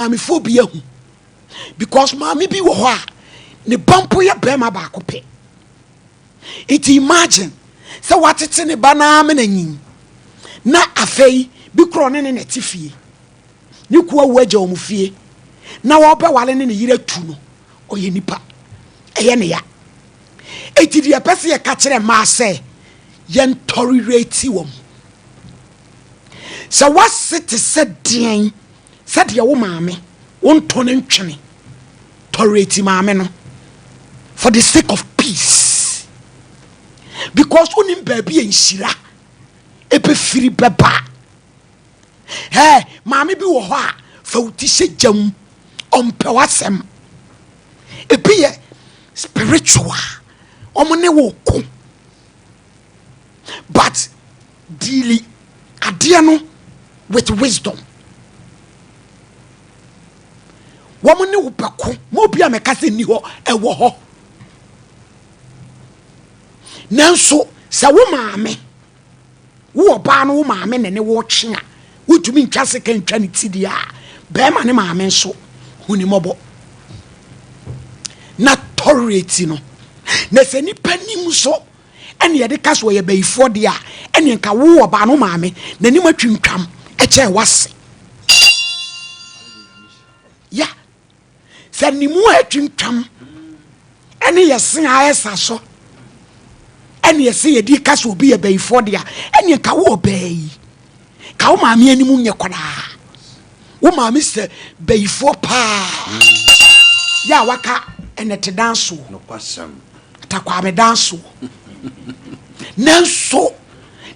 I'm phobia because mammy be wa ne bumpo ya bema baako pe. It imagine so what it's in a banana na afei bi krone ne netifie ni kuwa waje omufie na wo be wale ne yire tu no oye nipa eye ne ya etidi e pese ye ka kire ma se ye ntolerate wom so what sit said den said ye wo maame won to ne ntwene tolerate maame no for the sake of peace because unim baby enhira epe firi beba maame bi wo ho a fa uti hyejam ompe wasem epe ye spiritual omne wo ko but dealing ade no with wisdom womne wo beko mo bia meka se ni ho ewo ho nanso sa wo maame wo ba no wo maame ne wo twe a wotumi ntwa seka ntwa ne tidi a be ma ne maame nso huni mobo na tolerate no na se nipa nim so ene ye de kaso ye bayifo de a ene nka wo ba no maame na nim atwintwam e che wase ya se nimu atwintwam ene ye sen ayesa so ene ye se ye di kaso obi ye bayifo de a ene nka wo bayi ka wo maame animu nye kwada wo maame se bayifo pa ya waka ene te danso no kwasam takwa me danso nanso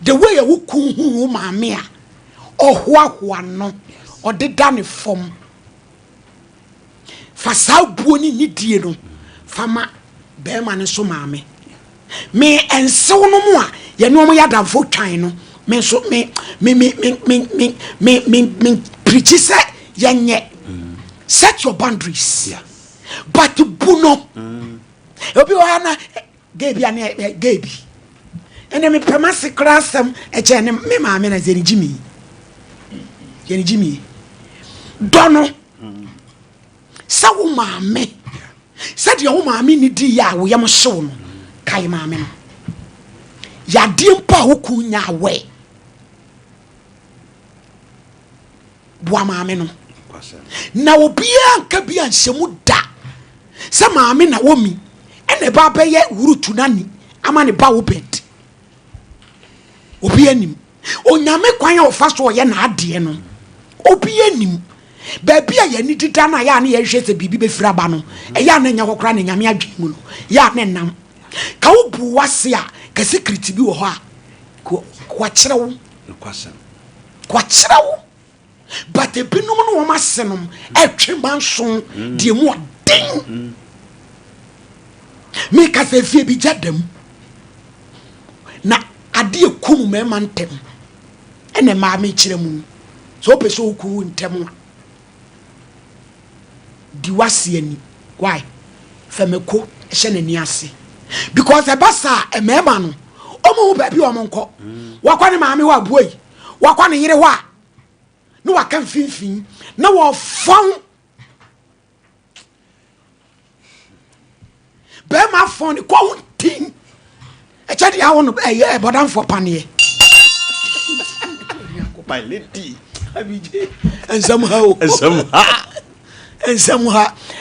the way you kun hu maame a ohoahoa no odeda ne fom fa sa buo ni nidie no fama be ma ne so maame me ensew no mu a ye no mo yadamfo twan no me so me preach say yenye set your boundaries yeah but buno obi wa na gebi ane gebi ene me pemase krasam eche ne me maame na zenijimi dono sa wo maame sa de wo maame ni di ya wo yam hyew no kai maame no ya de mpa wo kunya we bua maame no na obi anka bi anhyemu da sa maame na wo mi ene ba beye wurutu nani ama ne ba wo bed obi anim onyame kwan ya ofa so ye na ade no obi anim ba bia ye ni dida na ya na ye hwe se bibi be fira ba no e ya na nya kokra na nyame adwemu no ya na nam ka wo bu wase a ka secret bi wo ho a kwa kire wo kwa kire wo but ebinom no wo masenom etwe manso de mu aden me ka se fie bi jadam na ade ekum me mantem ene ma me kire mu so peso oku ntem di wase ani why fameko ehye nani ase because e basa e mema no omo ba bi omo nko wakwa ne maame wa buoi wakwa ne yire wa no waka mfimfin na wo fon be ma fon ko tin e chadi a won e bodan for panie ko by lady abije and somehow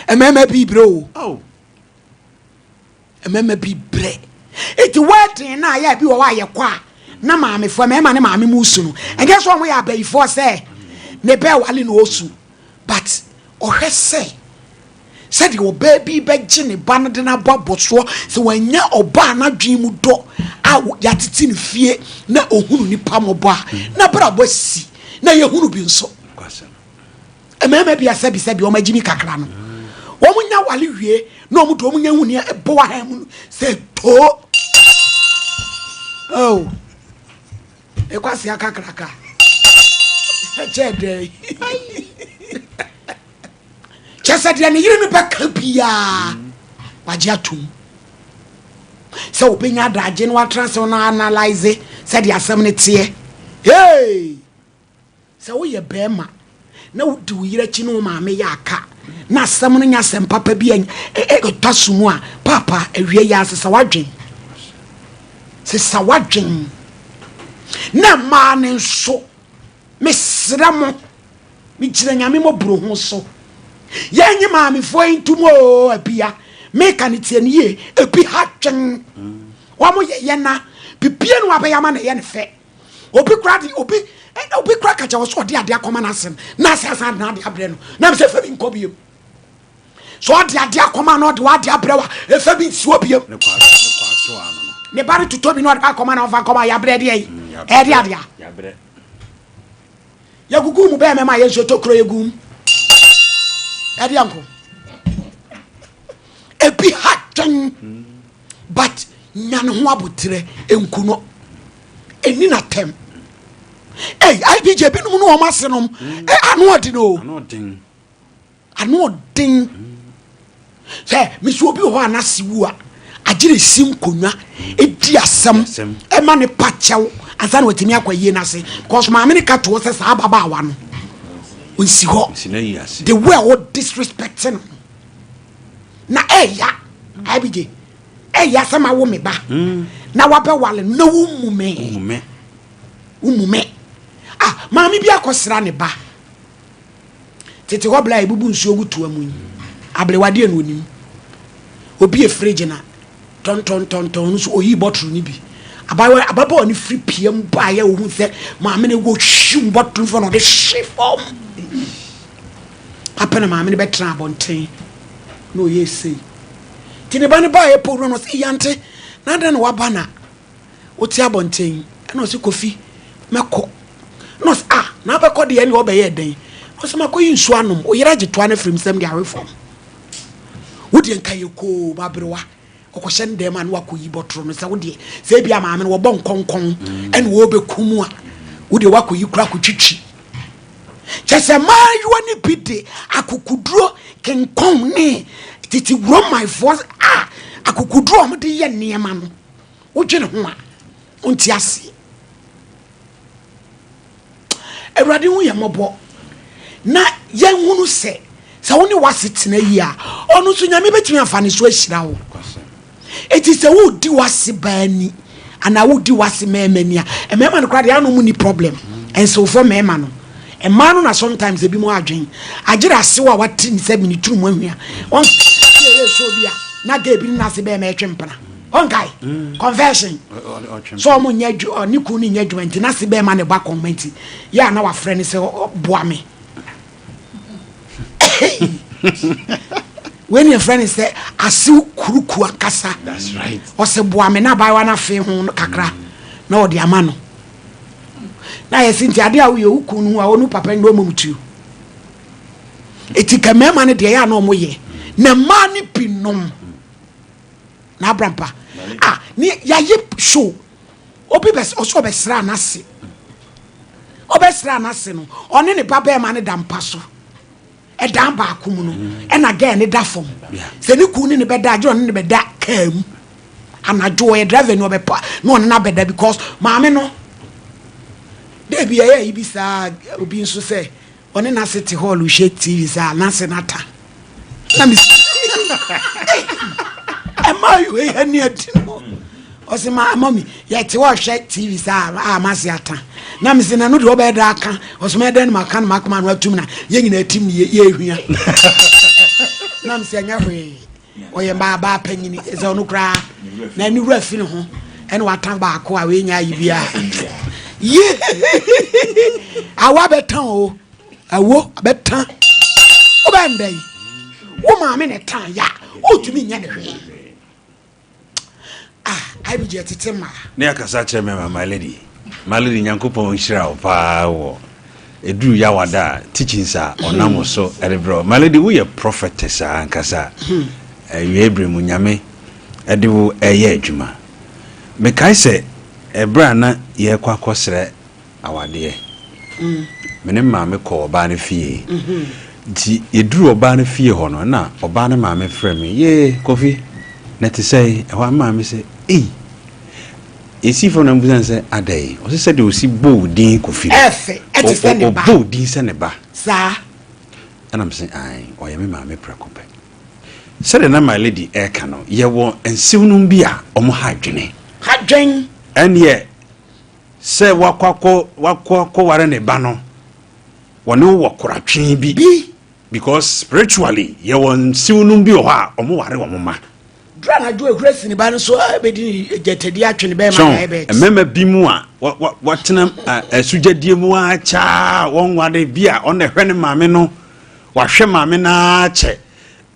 emema bi bro oh emema bi bre eti wetin na ya bi wo wa ye kwa na maame fo mema ne maame musu no enje so mo ya bayifo say ne be wale no osu but ohwese said your baby begin ne ba no de na boboso se wanya oba na dwen mu do a yatiti ne fie na ohunu nipa mobo a na brabo si na yehunu bi nso emema bi asabi o magimi kakra no wo munya wale wie na o mu do munya hunu e bo wa ha mu se to oh e kwasi akakraka chede chesa dia ne yire no baka bia wajiatum se obenya daje no atrase no analyze se dia asem ne tie hey se wo ye bema na wodi wo yire chi no maame ya aka na asɛm no nya asɛm papa bi tasumu a papa awie ya asesa wadwen sesa wadwen na ma ne nso mesra mo mi kyerɛ nyame mo buro ho so yenye maame fo intumo abia me kan tie ne ye ebi ha twen wa mo ye na bibia no abɛyama na ye ne fɛ obi kra ka chawo so de ade akoma na sen na sasa na ade abre no na me se fa bi nko biem so de ade akoma na de wa de abre wa e fa bi nsuo biem ne kwa so ano ne bare tuto bi no de akoma na fa koma ya bre de e de ade ya bre ya gugu mu be me ma ye so to kro yegum e de anko e bi hatwen but nyane ho abotre enkuno eni na tem IBJ bi no no masenom ano odi no ano odin se me so obi ho anasiwu a agire sim konwa edi asem e ma ne pachew ansa na watimi akwaye na se because ma me ne ka to se sa baba awa no onsi ho the way what disrespecting na ya IBJ ya sama wo me ba na wabe wale na wo umume maami bi akosra ne ba tete ho bla ebubu nsuo gutu amu ablewade anu onim obi e fridge na ton so oyi bottle ni bi ababa oni free pm ba ya ohun se maami ne go hwim bottle for no de shifom apena maami ne betra abonten no ye sei tini ba ne ba e po no se yante na da na waba na oti abonten na o se kofi meko no na be kɔ de ani wo be ye den no se makoyi nsu anom o yera gitoa na frim sem de awefom wodi enka yeko babrewa kokɔhyɛ ne dem an wakoyi botro no se wodi se bia maame no wo bɔ nkonkon ɛne wo be kumu a wodi wakoyi kura kotwitwi kyese maayuwa ne bide akukuduro kenkon ne titi wro my voice akukuduro mo de ye niema no wodwene ho a onti ase Ewrade hu ye mobo na ye hunu se woni wasetena yi a onu so nyame betumi afane so ahyira wo eti se wo di wase baani ana wo di wase memani a emema no kwade anu mu ni problem enso for mema no ema no na sometimes ebi mo adwen agire ase wa wati ni se mini turu mu ahua on ye so bia na ga ebi na se be ma etwempana on guy conversion so mo nya ni ku ni nya dwuma nti na se be ma ne ba comment ya na wa friend se boa me when your friend say asiu kuruku akasa that's right o se boa me na ba wa na fe ho kakra na o de ama no na ye sinti ade a wo ye ukunu a onu papa ndo momutu etika mema ne de ya na o mo ye na ma ni pinom na abrampa ni ya yip show obi bes oso besra na se obesra na se no one ne papa e ma ne dampa so e dan ba akum no e na ga ne da fom se ne ku ni ne beda ajo ne beda kam anajo e driver no be pa no na beda because maame no de bia ya ibi sa obi nso se one na city hall u she TV sa na se nata na mi Emma you e ni adino o se ma mami ya ti wo hwe TV sa amase ata na me se na no de obeda aka o se me den maka na makoma no atum na ye nyina atim ni ye ehua na me se anya hwe o ye ba panyini e se onu kra na ni wura fi ne ho ene watan ba ako a we nya yi bia ye awa betan o awo betan o ba ndai wo ma me ne tan ya o tumi nya ne hwe I be jet tema. Near Casacha, my lady. My lady Yankupon Shroud, power. A drew Yawada, teaching sir, or Namo so, Erebro. My lady, we a prophetess, and Casa. A Yabri Munyame, a do a yejuma. Make I say, a brana ye quacosre, our dear. Menema me call Barney Fee. You drew a Barney Fee honor now, or Barney mammy friend me, yea, coffee. Let to say, one mammy say, esi from Nambusan say a day. Or said you see bow din coffee. Efe, et is any bow din seneba. Sa. And I'm saying, or you may me precope. Said na my lady air cano, ye won and soon be a hydrene. Hydrene. And ye say wakako warene bano. One no walk be because spiritually ye won soon be or mama. Drana do a grace in the banner so I jetted the action by my bed. And remember Bimua, what a suja diemua cha, one wade beer on the Henny Mamino, washe mamina che.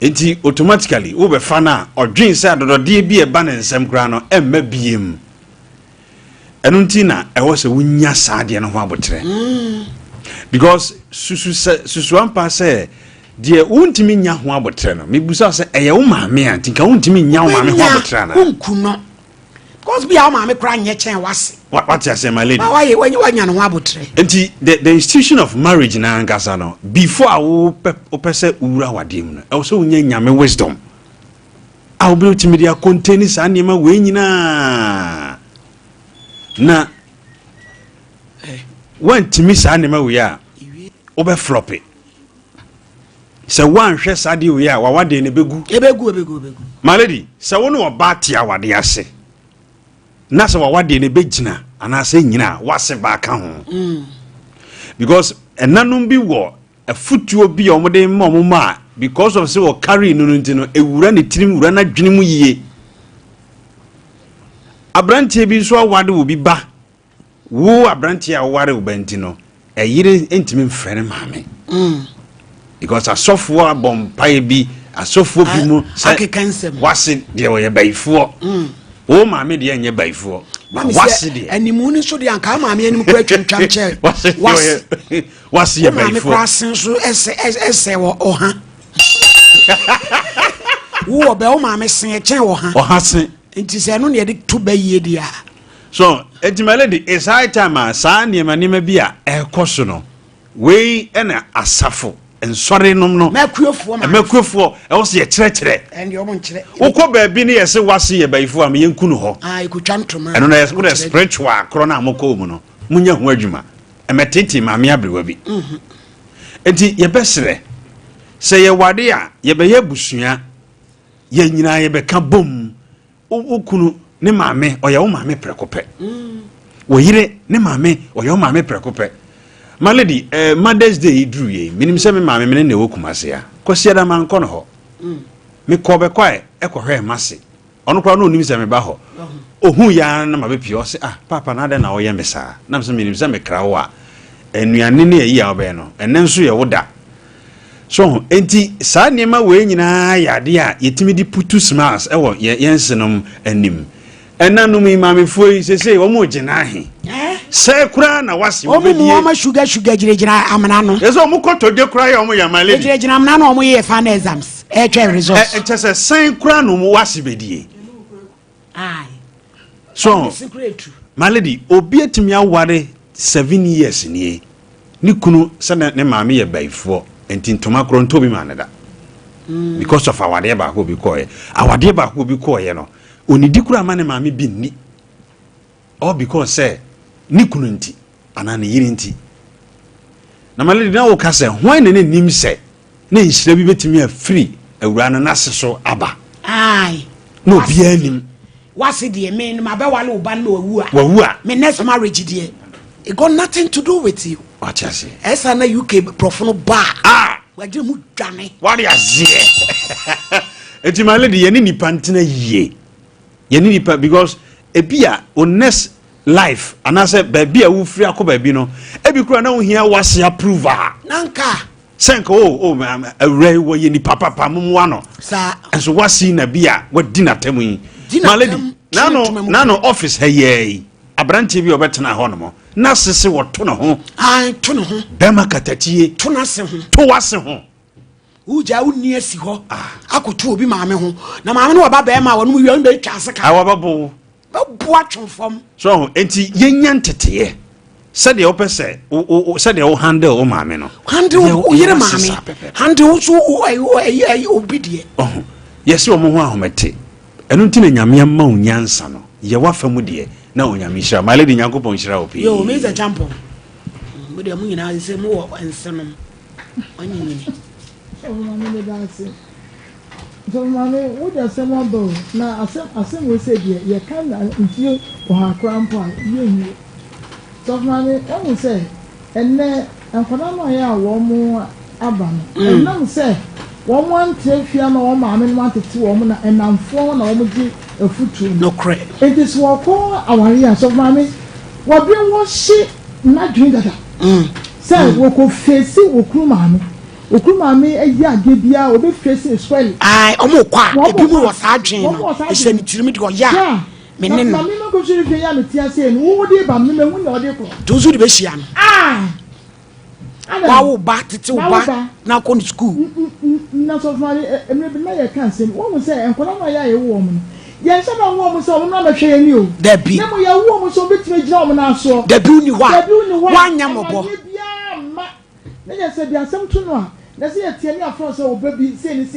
Enti automatically ube fana or drink sad or dear be a banner and some grano and maybe him. Enuntina, I was a winya sadi and wabotre. Because Susuampa say, dear won't mean Yahuabotrano. Mibusa say, a woman, me, and think I won't mean Yahuabotrana. Kuno. Because be our mamma crying yet, was what I say, my lady. Why when you want Yahuabotre? And the institution of marriage in Angasano, before I will pese Ura Wadim, also Yame wisdom. I'll be to media contains anima winina. Na when to miss anima we are over floppy. So one share sadi we are what day in a begu. My lady, so one or batia what they say. Nasa what day in a begina, and I say, Nina, what's a back home? Because a nanum be war, a foot you be on day mamma, because of so carrying Nuntino, a run a trim run a dream ye. A branch be so what will be ba. Woo a branch a water bentino, a year intimate friend, mammy. Because a software bomb pie be a software bimu was it there were by four. Oh, my media and your by four. What's it? And the moon so the uncle, my men question chair. What's your mammy crossing so as or who bell mammy sing a chair or Hassan. It is only a dick to bay ye. So, it's my lady, it's high time, son, your manima be a caution. Way and a saffo. And sorry, no, Mercury I was a treachery. And your own chair. O could be near so was here by for me in Kuno. I could jump to my and as good as spiritual crona mocomono, Munya Wajuma, and Matiti, mammy Abbey. And ye best say ye wadia, ye be ye bushia, ye nina ye become boom. O kunu ne mammy or your mammy precope. We hear ne mammy or your mammy precope. My lady, Mother's Day drew ye, minim semi mammy in the Wokumasia, Cosiada man conoho. Me cobe quiet, echo her massy. On no news and baho. Oh, who yan, my baby, Papa, nada now yamesa, Namsam minim semi crawa, and we are near a year beno, and then so you would that. So, enti, sad near my way in a dear, ye timidly put 2 smiles, ye yensenum and nim. And none of me, mammy, for you say, oh, more genahi. Say, Kran, I was you, sugar, I'm an anno. There's almost got to do cry on my lady. I'm not on my fan exams. Results. It has a same crown on Wassibedi. Aye. So, my lady, obey to me, I worry 7 years in ye. Nikunu, send ne mammy a bay for, and Tintomacron Toby Manada. Because of our dear back will be coy. Our dear back will be coy, you know. Only Dicura man and mammy be ni. Or because, say, Nikununti, and an yirinti. Na my lady now cassa, why any name say, nay, slave to me a free, a run an so abba. Aye, no bien. What's it, dear man? My Bawalo Bando, woo, my next marriage, dear. It got nothing to do with you. What you say? As I know you came profono bar. Ah, where do you Johnny? What you say? It's my lady, you need pantina ye. You need because a beer on next life, and I said, baby, I will free a baby no. Every crown here was your approval. Nanka. Sank, oh, ma'am, a ray way in the papa pamuano. Sir, and so was seen a beer, what dinner tell me. My lady, nano office, hey, yea. A branch of your better honomo. Nassi what tuna home. I tuna home. Bema catati, tunas home. To us home. Uja would near see ho. I could too be mamma home. Now, mamma know about Bema when we won't be castle. However, watch from so enti yenyan tete said the opera said said the old handle o mame no handle o yere mame handle so o obedie oh yes o mo ho ahomete enu ntina nyame amma onyansa no ye wafa mu de na onyame hira maledi nyankopon hira opi yo me za champo mo de mu nyina se mo wo ensenom So mama that's it. So mama what just say one do na asem we say ye can ntie o ha krampo ye. So mama I say enne ankona no ya wo mu aba no. Enam say one want to fia na wo maame no atete wo mu na enamfo na wo gi afutu no cre. It is what call our here so mama what be what shit na drink that. Say we ko face okru maame eya age bia obi face swell ai omo kwa ebi mu wo sa adwen no ese ni tirimi de ya me ne no mama ko shiri fe ya me tia se ni wo de ba me hu na ode ko to zu de be hia no wa wo ba tete wo ba na ko ni school na so fari emre bi na ye kan se wo mo se enkola ma ya ye wo mo ye se ba wo mo se wo na ma hwe ni o da bi na mo ya wo mo so bitime gira wo na so da bi ni wa nya mo bo na ye se bi asem tu no a na se ye tie ni afro so obabi se ni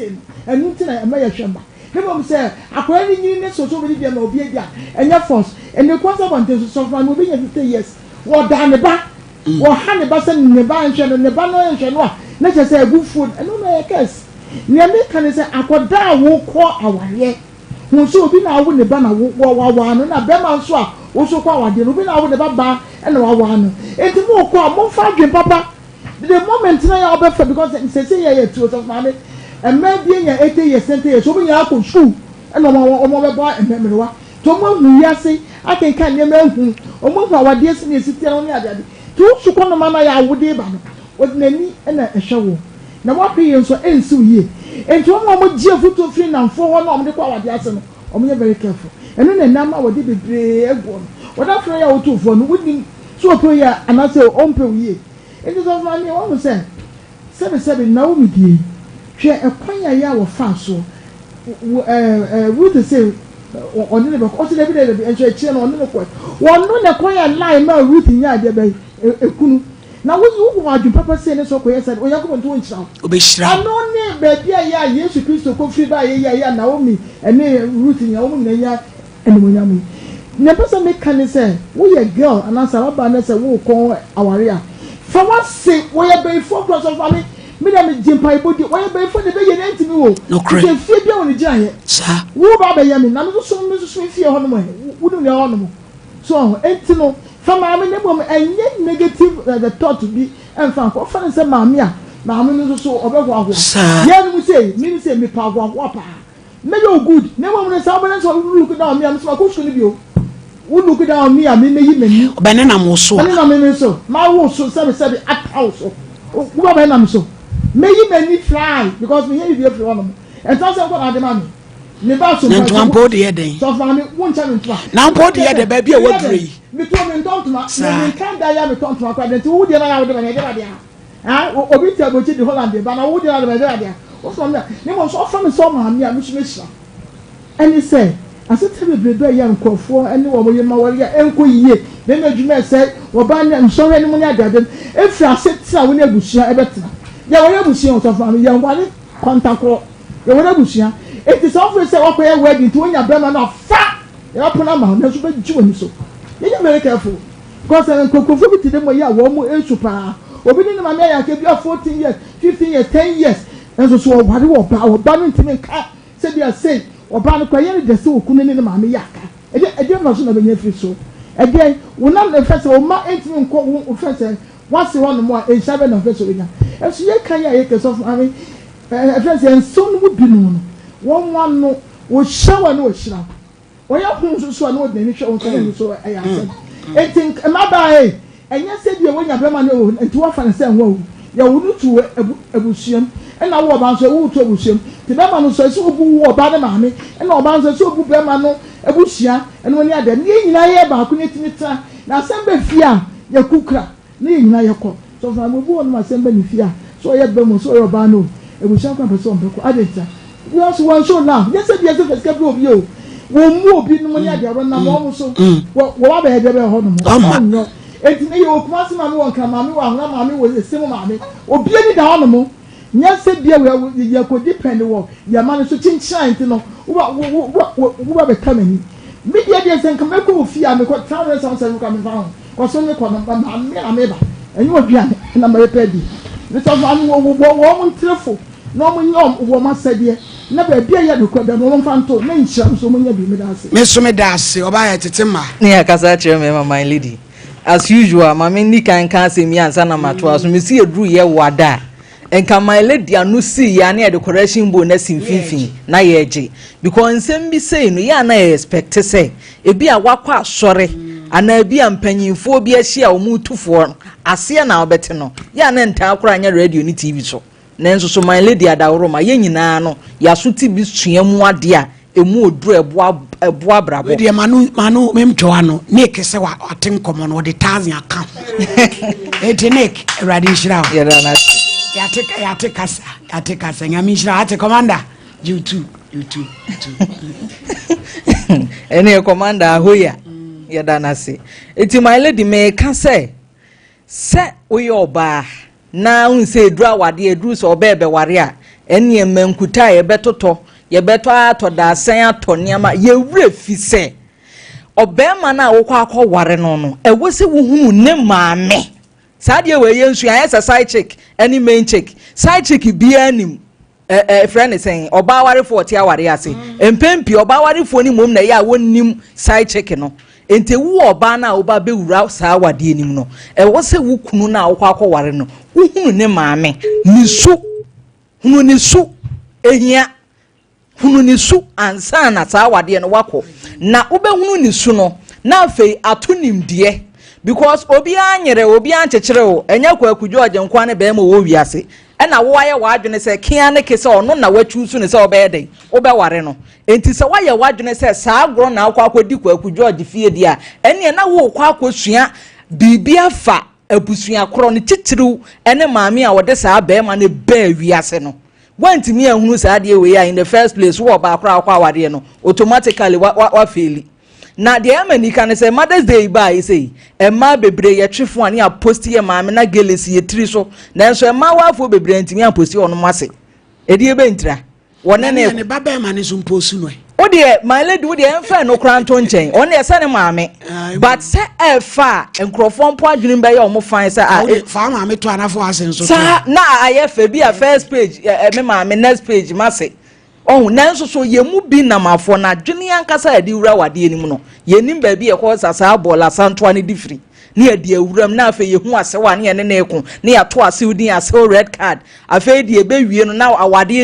enu ti na ma ye hwemba ne mo se akwara ni nyini ne so so bi bia na obi bia enya force ene kwasa bonte so so no bi nya 50 years wo da ne ba wo ha ne ba se ne ba nhwe ne ba no nhwe no a na se agu food enu na ye kes ne me kan se akoda wo ko aware wo so obi na wo ne ba na wo no na be ma so a wo so ko awade no obi na wo ne ba na wa no enti mo ko a mo fa dwen papa the moment na ya obefa because say ya two of money and maybe nya 80 years 70 years so nya akọ school and omo be boy emmerewa to mo hu ya say I can nye mehu omo fa wade si na siti no ade to su kono mama ya awode ba no odnani na ehwewo na mo hwe yen so ensi yie enti omo gie foto free na mfo ho na omo de kwa wade ase no omo ye very careful enu na nama wade bebre ego wada fro ya otofo no wudi so to ya anase ompe yie. It is of money, what was said. 7 now with you. She a quanya ya or fast so. Would say, or never, also every day, and she chain on the point. One no quanya lie, no root in ya, dear bay, a kunu. Now, what you want your papa saying so quick, said, we are going to inch out. I don't need, but yeah, yes, you Christo go free by ya, Naomi, and me rooting your own, and ya, and Miami. Never some make can say, we a girl, and answer our banners and walk on our rear. For what sake, we are very focused on family. Madame Jim Piebody, we are very for the baby and to me. No credit, fear on the giant. Sir, who about the Yamin? I'm not so Mrs. Smith here on the way. Wouldn't you honor? So, Entino, from my name, and yet negative the thought to be and found for fun and some mamma. Mamma so over. Sir, yeah, we say, me say me power whopper. May you good. Never when someone else will look down me. I'm so good to you. Who look down me? I mean, me. Banana Mosso. Banana so. My wolf so said at house. What am so? May you may fly because we hear you from and that's what I demand. Never so one body a day. So, one time now, body at the baby. What three? Me told me, don't my can't die. I'm a contract. And two years I would have an idea. Obita go to the Holland, but I would have an idea. What's from that? They was often so mammy, I'm Miss. And he said, I said, tell me, the young call for anyone with my warrior, Uncle Ye. Then the man said, well, by I'm sorry, anyone I got them. If I said, I will never see a better. Yeah, whatever she wants of me, young one, contact or whatever she it is always a okay wedding to win your brother of fat. You're up on a mountain, that's what you so. You're very careful. Because I'm conforming to them where you are one more age super. Or within my mayor, I can be 14 years, 15 years, 10 years. And so, what do you want? Banning to make cat, said you are saying, or Banner Quayeri, the so couldn't in the mammy yaka. A dear version of a nephew so. Again, when not the first of my 18 offense, once you want more, a 7 of vessel. And so, you can't acres of my friends, and soon would be known. One no was shower no shower. When your homes so know the initial so I said. I think my bay, and you said you when your brother and to offer and say, well, you will to a bushim, and I will bounce a wood to a bushim. The Bama says, so who are bad mammy, and all bounce so good Bamano, a bushia, and when you are the knee, I have a cuneta. Now, some be fear, your cookra, knee, now your cook. So I will go on my same fear. So I have Bamo, so your bano, a busham person, I did. You also want show now. Yes, yes, escape of you. We'll move in money at your run now. So, what I had ever heard of no. It's me, your maximum one come, mammy was a similar mammy, or be any animal. Yes, said, dear, you could depend on your man is to change shine to know what are coming. Media days and come back with fear, and got thousands of coming down. Or some of them, and you will be an number of petty. ne so anu wo ntrefo no mo nyom wo masade na ba bia ya dokwa da no mfanto na nhyira so mo nya bi me da ase me so me da ase oba ya tete ma ne akasa kire me my lady as usual mama ni kan say me ansa na mato aso me si edru ye wada enka my lady anu si ya na decoration bonus mfimfin na ye eje because nsem bi say no ya na expect say ebi a wakwa asore ana ebi ampanyinfo bi ahia omutufo ase na obete no ya na nta akora anya radio ni TV so nenso so my lady adaworo ma ye nyina no ya so ti bi suamu ade a emu oduru eboa brabo we de manu memtwa no Nick se wa atem komo no de 1000 account eti Nick ready shira ya na ya take kasa nyami shira ate commander you too ene commander ahoya ya na se eti my lady me ka se oyoba na unse edru awade edru so obebe ware a ene mankuta ye betoto ye beto atoda asan atoniama ye wure fi se obema na wokwa akọware no ewose wuhunu ne maame saade we ye nsu ayesa side chick any main chick side chick bi anim friend is saying oba ware 40 aware ase empempi oba ware fo ni mom na ya wonnim side chick no ente wu oba na oba be wura saa wade anim no ewose wukunu na wokwa akọware no wuhunu ne maame nisu hunu nisu ehia hunu nisu ansa na saa wade no wako na ubehunu nisu no na afei atonimdie because obi anyere obi anchechire o enya kwa akudwo oje nkwa ne be ma wo wiase na wo aye wadwene se kia ne kese ono na wachusu ne se obeden obeware no enti se waye wadwene se saa agro na akwa akodi kwa akudwo oje fie dia ene na wo kwa akosua bibia fa abusua kro ne titiriw ene maame a wode saa be ma ne ba wiase no wanti mi ehunu saa de we ya in the first place wo ba akra akwa wade no automatically wa faili na de amani kan say Mother's Day ba yi say emma bebre ye twefo ani a post ye maame na gelesi ye tiri so nanso emma wafo bebre ntimi a post ono mase edi ebe ntira wona ne baba ma ne so post no o de my lady o de emfa no kranto nchen on ye say ne maame but say efa enkrofo mpo adwene ba ye omo fan say fa maame to anafo asen so na ayefa bi a first page me maame next page mase oh nanso so yemu bi namafo na dwene ankasa adi wura wade anim no yenim ba bi e ko sasa bola santoa ne difri ne adi awuram na afa yehu asewa ne ne neko ne ya to ase udin ase red card afa di ebe wie no na awade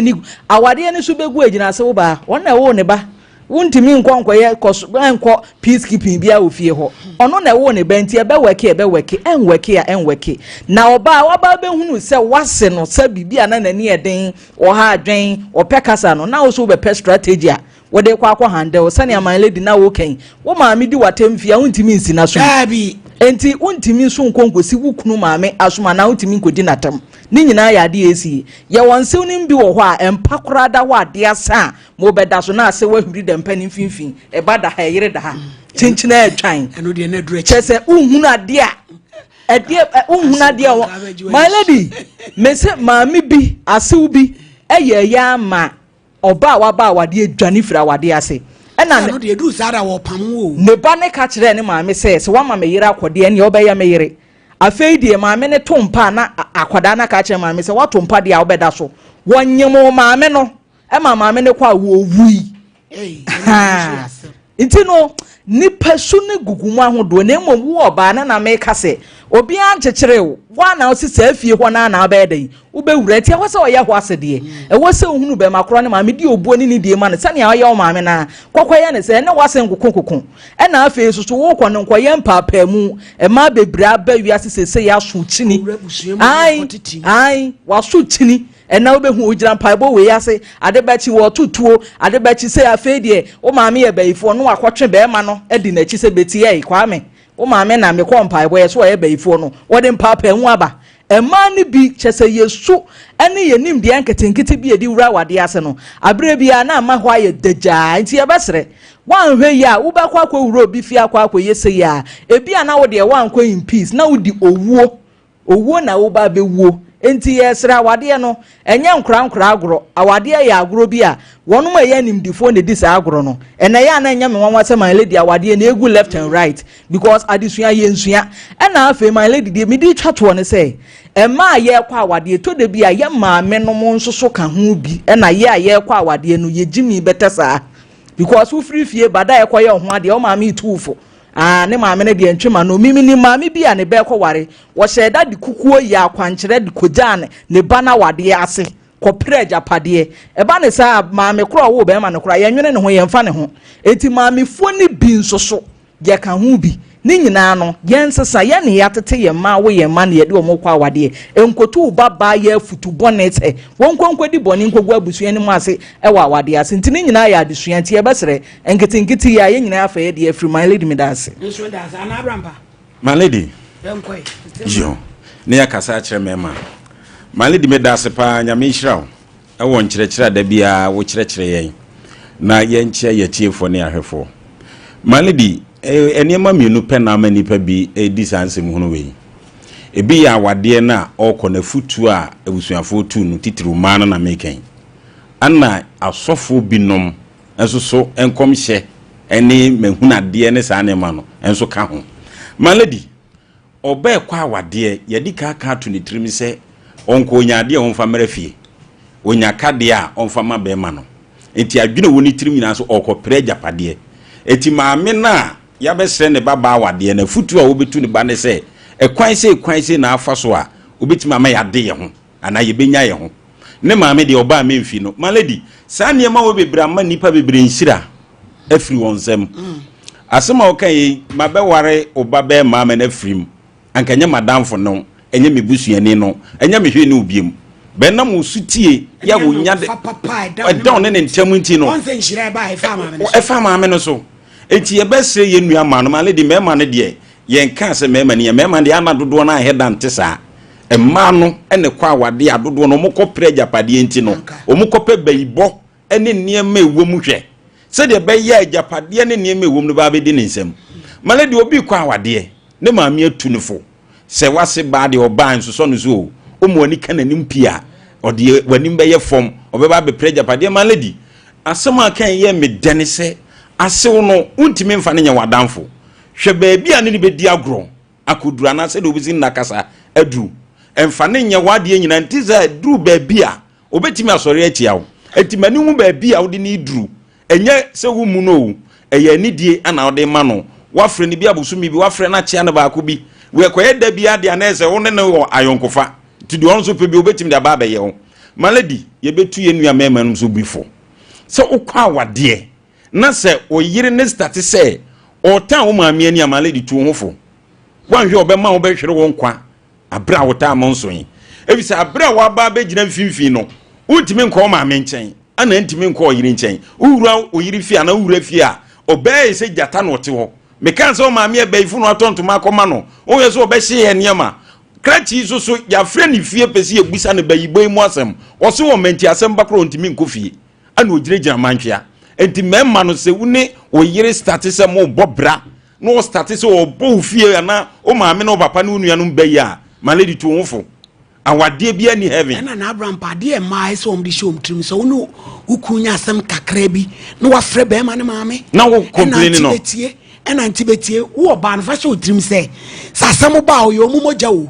ani so begu agina ase wo ba wona wo ne ba wuntimi nkonkwaye enko peacekeeping bia ofie ho ono na wo ne banti ebe weke enweke na oba waba be hunu se wase no se bibia na nani eden o ha adwen o pekasa no na wo so be strategy a wo de kwa handle sane aman lady na wo kan wo maame di watemfia wuntimi nsina so bi enti wuntimi so nkonkosi wukunu maame asoma na wuntimi nkodi natam ni nyina ya de esi ye wonsew nim bi wo ho a empakora da wa de asa mo beda so na ase wa huri de mpani finfin e bada ha yire da ha chinchina atwan eno de na dure chese unhunu ade a ade unhunu ade a my lady me se maame bi asew bi eye ya ma oba wa ba wa de adwane fira wa de ase ena no de edu sara wo pamwo ne ba ne ka kire ne maame se wa ma me yire akode ne oba ya me yire afei die maame ne tompa na akwada na ka kire maame se wa tompa de a obeda so wonyemo maame no e maame ne kwa wo wui nti no ni pasu ne gugumu ahodo na emo wo oba na me ka se obi anchechire wa na osisa afie ho na na obeda wo be wura ti ho se oye ho asede e wo se ohunu be makro ne maame di obuo ni die ma ne sane ya oye o maame na kwakwaye ne se ne wase nkokokoko e na afei susu wo kɔ ne nkɔye mpapa mu e ma bebra ba wi asese ya so chini ai wa so chini ena obehu ogira mpaibo we yase adebachi wo tutuo adebachi se afei de o maame ye bayifo no akɔtwe be ma no edi na chi se beti ye kwame o maame na me kɔ mpaibo ye so ye bayifo no wode mpapa hu aba ema ni bi chese yesu ene ye nim de anketenkete bi edi wura wade ase no abre bia na ma ho aye daja nti ye besere wan hwe ya wo bakwa akɔ wura obi fi akɔ akɔ yese ya ebi ana wo de wan kɔ in peace na wo di owuo na wo ba be wuo enti yesra awade no enye nkra agoro awade ya agoro bi a wonu ma ye nimdifo ne disa agoro no ene ya na enye me wanwa se my lady awade na egu left and right because adesua ye nsua ena afa my lady de me di twato ne se ema ye kwa awade to de bi a ye maame no mo nsoso ka ho bi ena ye kwa awade no ye jimi betesa because wo free fie bada ye kwa ye ho ade o maame itufo ne maame ne de ntwema no mimi ni maame bi a ne be ko ware wo sheda di kukuo ya kwankere di kojane ne bana wade ase ko preja pade e ba ne sa maame kro wo be ma ne kro ye nwene ne ho ye mfa ne ho enti maame fo ne bi nsoso ye ka ho bi ni nyina no ye nsesa ye ne yatete ye ma wo ye ma ne ye de o mo kwa wade enkotu baba ye futu bonnet wonkonkwo di boni nkogwu abusua ni mu ase e wa wade ase enti ni nyina ya adesua enti ye besere enketinkiti ya ye nyina afa ye de afri my lady medase nso da sa na abrampa my lady enkoi yo ne yakasa kire mema my lady medase pa nyame hirawo e won kire da bia wo kire yen na ye nche ye tiefo ne ahwefo my lady enema mienu pe na amani pa bi disansem hunu we ebi ya wade na okọ na futu a ebusuafo tu no titiru ma na meken ana asofo binom enso enkom hye ene mahunade ne saa ne ma no enso ka ho malady oba kwa wade ye di ka to ne tirim se onko onyade onfa marafie onyakade a onfa ma be ma no enti adwene woni tirim nyina so okọ preja pade enti maame na ya besre ne baba wade na futu a obetu ne ba ne se ekwan se na afa so a obeti mama ya de ye ho ana ye benya ye ho ne maame de oba amemfi no malady saa ne ma wo bebra ma nipa bebre nhira afri wonsem asema okan mabeware oba be maame na frim ankanya madamfo no enye mebusuani no enye mehwe ne obiem be na mo sutie ya wo nya de don ne ntem nti no onse nhira ba efa maame no so enti ye besre ye nua ma no malady mema ne de yen ka se mema ne mema de ana dodo na hedante saa emma no ene kwa wade adodo no mokọ preja pade enti no omukọ beibo ene niema ewom hwe se de be ya ajapade ne niema ewom no ba be di ne nsem malady obi kwa wade ne maami atunifo se wase ba de oban so no so o mo ani kananim pia ode wanim be ye fom obeba be preja pade malady asema kan ye me dene se asew no untimi mfa ne nya wadamfo hwe baabi a ne be di agro akodura na se de obi sin nakasa adu emfa ne nya wade nyina ntiza duru baabi a obetimi asori atia wo etimani hu baabi a wode ne duru enye se wu mu no eye nidie ana wode ma no wafre ne bi abusumi bi wafre na chia ne baako bi we koye da bi ade anese wo ne wo ayonkofa tudi won so pe bi obetimi da ba ye wo malady ye betu ye nua mema no so bifo se ukwa wade na se oyire ne start se o tan wo maame ani malady tu hofo wanhwe obema wo behwere wo nkwa abra wo ta monso yi ebisa abra wo aba be gina mfimfin no untimi nko maame nchen ana ntimi nko oyire nchen uwura oyire fi ana uwura fi a obey se jata no te ho mekan so maame e beifu no atontoma akoma no o ye so obehye ye niema krachi so ya frɛ ne fie pesi ebusa ne bayibo mu asem wo so wo menti asem bakro ntimi nko fie ana ogire mantwea enti memma no se wune oyire start se mo bobra no start se obo fie ana o maame no papa no nua no bayi a malady tu wofo awade bia ni heaven na Abraham pade e mai so omdi shom trim so no ukunya asem kakra bi no wafre be ma ne maame na wo complain no ena ntibetie wo ba no fa so trim se sasem ba o yo mumogya o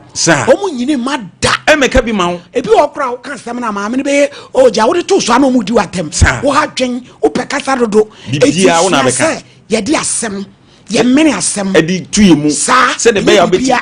omu nyini mada emeka bi ma wo ebi okra wo kan asem na maame ne be o ja wo de to so ana omudi watem wo ha dwen wo pekasa dodo bibia wo na beka ye di asem ye mene asem edi tuye mu se de be ya obeti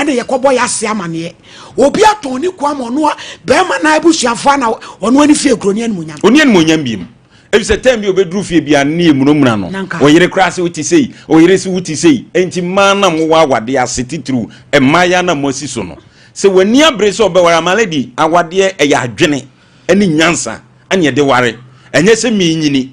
ene ye kobo ya se amane obi aton ni kwa mo no be ma na ebusuafo na ono ani fie kroni ani munyam oni ani munyam biem ebise tem bi obedru fie bia ne emunumuna no oyire krase wuti sei oyire si wuti sei enti mana mo wa wade asetitru emaya na mosi so no se wani abre so obewara malady awade eya adwene ani nyansa ane de ware enye se mi nyini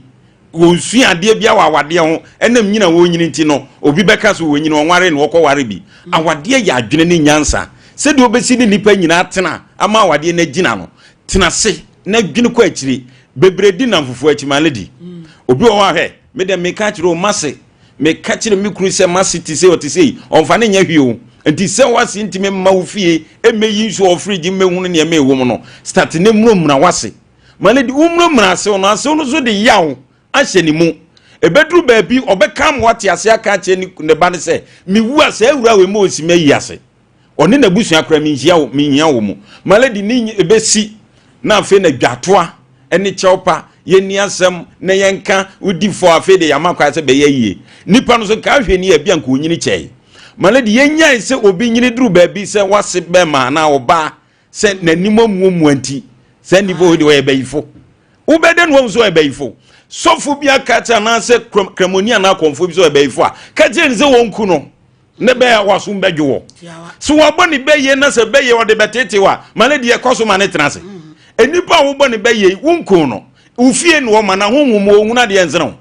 wonsu ade bia wa awade ho enam nyina wo nyini nti no obi beka so wo nyini onware no wokọ ware bi awade ya adwene ni nyansa se de obesi ni nipa nyina atena ama awade na gina no tena se na dwene ko akiri bebredi na mfufu achi malady obi o wa me de me ka kire o mase me ka kire me kuru se mase ti se o ti se o fa ne nya hwi o enti se wase ntime ma wo fie emeyi nso o fridge mehunu ne eme ewo no start ne muromuna wase maledi umuromuna ase no ase no so de yawo ahye ni mu ebedru baabi obekam wate ase aka che ne ba ne se miwu ase awura we ma osima yi ase one na busu akra mi hia wo mu maledi ni ebesi na afi na dwatoa ene chewpa yeni asem na yenka udi fo afi de yamakwa se be yeye nipa no so ka hwe ni abia nka onyini chei maledi yenya se obi nyini duru baabi se wase be ma na oba se nanimo muomu anti se nivo de we bayifo ubede no so bayifo sofu bia kacha na se kremonia na konfo bi so bayifo a kache ni se wonku no ne be wasum bedwo so waboni beye na se beye wode betete wa maledi e koso ma ne tenase enipa wo boni beye wonku no ufie no ma na honhom ohun ade enzeno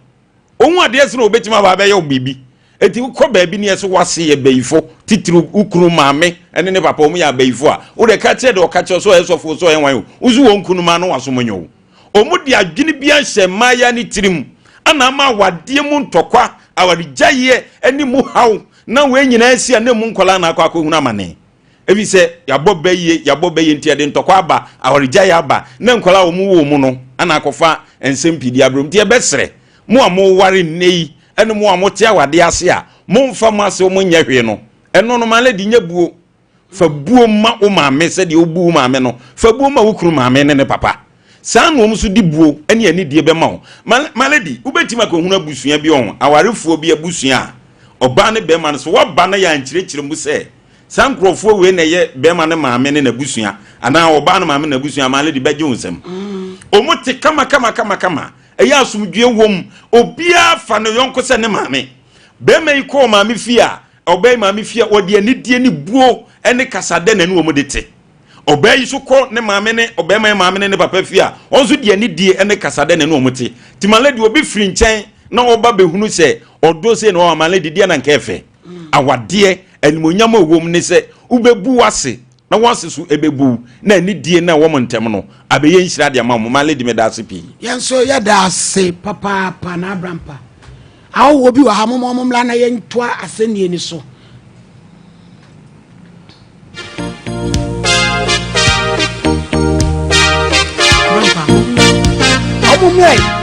ohun ade enzeno obetima ba beye obibi eti ko baabi ne yeso wase ye bayifo titiri ukunu maame ene ne papa omu ya bayifo a wo de kache de o kache so esofo so enwan uzu wonkunu ma no wasomonyo omu de adwini bia hye maya ni tirim ana ma wade mu ntokwa awarijaye eni mu haw na we nyina asia na mu nkola na akwa kohunu amane ebi se yabo beye ntia de ntokwa aba awarijaye aba na nkola omu wo mu no ana akofa ensempidi abrom tie besere mu amu ware nei ene mu amote awade ase a momfa mase omu nyehwe no eno no male di nyabuo fa buo ma o maame se de obu maame no fa buo ma wukuru maame ne papa san no muso di buo ene ani die be ma o maledi ubetima ko hunu abusua bi on awarefuo bi abusua oba ne be ma no so woba na ya nkirekire mu se san krofo we na ye be ma ne maame ne abusua ana oba ne maame na abusua maledi beje unsem omuti kama eya asumdwe wom obia fa no yonko se ne maame be mai ko maame fia obey maame fia odi ani die ni buo ene kasade na ne wo mudete obey so ko ne maame ne obey mai maame ne papa fia onso die ani die ene kasade na ne wo mute timaledi obi firi nchen na oba behunu se odo se no amaledi die na nkefe awade animonyam owom ne se ubebu wase na wase so ebebu na ani die na wo montem no abeye nhira de ma mo maledi me da ase pi yenso ya da ase papa na abrampa awo obi wa ha mo mla na yentoa asenie ni so abrampa omumwe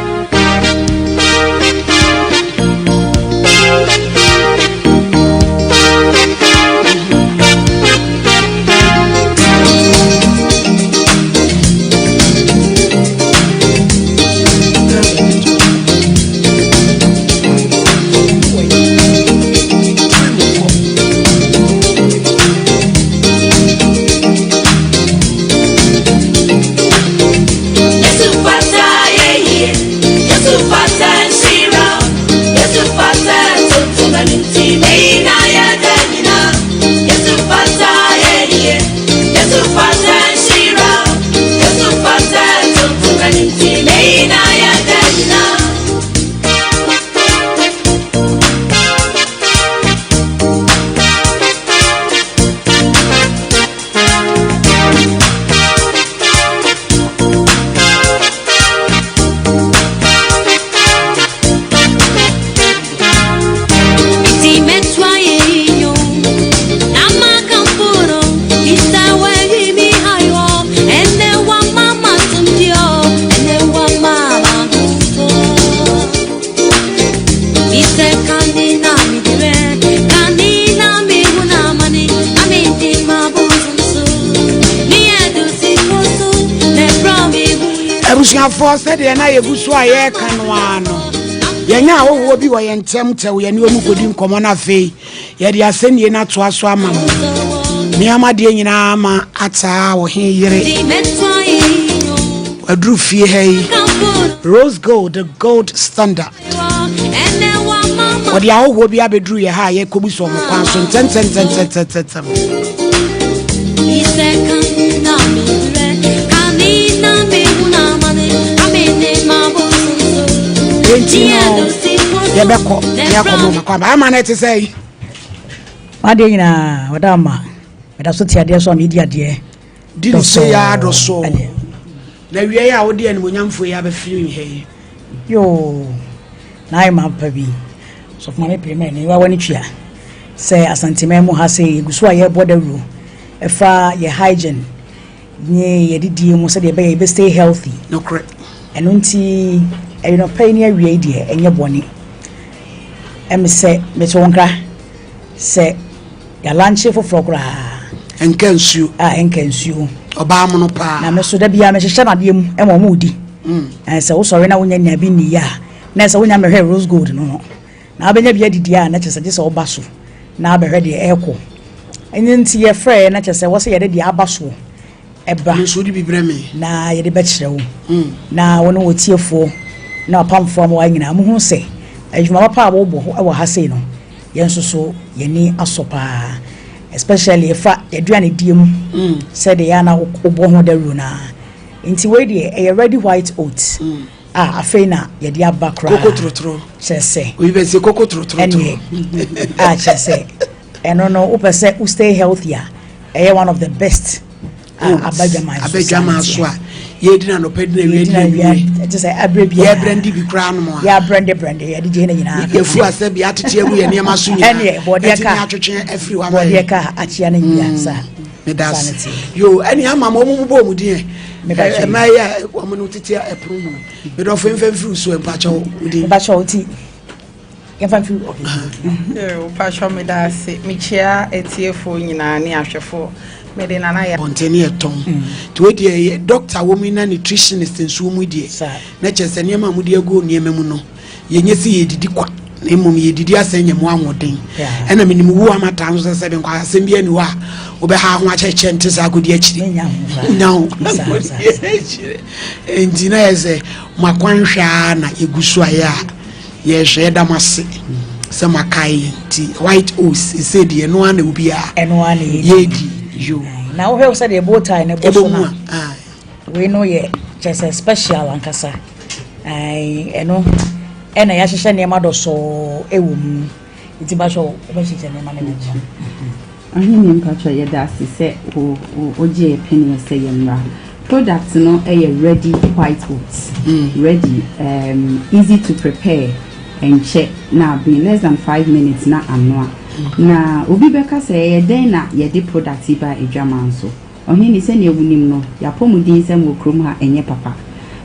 for said na yebusu aye kanwano yenya wo bi wo yentem tew ye ne omu kodi nkomo na fe ye de asenie na to aso ama me amade nyina ama ata wo he yire adru fie hey rose gold the gold standard wo de awo bi abedru ye ha ye kobuso mo kwan so ten yebeko yakomo makwa ama na say ade nyina wadama wada so tiade so media de di say ya do so na wie ya wo de animonyamfo ya ba firi he yo na ai ma pa bi so fuma me prime ni wa wani twia say asantime mu ha say gusu a ye border rule efa ye hygiene nye ye didi mu say de be stay healthy no correct eno nti you know pioneer we de enye boni em say me to nkra say ya lunch for frokra enkansu oba mo no pa na me so da bia me hye na de mu e mo di say wo sorry na wonya nya bi ni ya na say wonya me hwe rose gold no na abenya bia didi a na kyese se oba so na abehwe de eko enyi nti ye frɛ na kyese wo se ye de aba so eba so di bibre me na ye de be kyerɛ wo na wono wo tiefo na pamfo am wa nyina mu hu se adwuma papa wo bo wo ha sei no ye nso so ye ni asopa especially if aduane diem said the yana obo ho da ru na nti we de e ready white oats afei na ye de abakra koko trotro chese we be say koko trotro chese eno no upese u stay healthier one of the best abajama so ye dina no pedina we dina just say abrebia ye brandi bi kra no mo ya brande ye de na nyina ye fu ase bi atete agu ye niam so nyina ene body ka atwetwe afri wa body ka achia na nyina sa me das yo eni ama mo mu bo mu din e ma ya o mo no tete epro mu me do femfemfiri so empacho udin empacho ti yemfemfiri o pacho me das me chia etiefo nyina ne ahwefo medina na ya bonteni eton to we dey doctor woman na nutritionist nso mu die na chese ne ma mu die go ne mu no ye nyesi ye didi kwa na mum ye didi asenya mu anwoden ena minimu wu amata nso se be kwa asem bia ni wa obe ha ho acheche ntisa agodi akiri no enjina eze makwanhwa na egusu aya ye hwe damase se makai ti white oats se die no ana obi a eno ana ye di you now we said the bow tie na boso we know ye just a special ankasa eno ena ya hye ne ma do so ewo mu iti ba so ba hye ne ma na ewo ahini mpacho ye da se oje opinion say yemra product no ready white oats ready easy to prepare and check now be less than 5 minutes na anwa na obi beka say ye den na ye de product ba edwaman so ohini se ne ewunim no ya pomudin se mo krom ha enye papa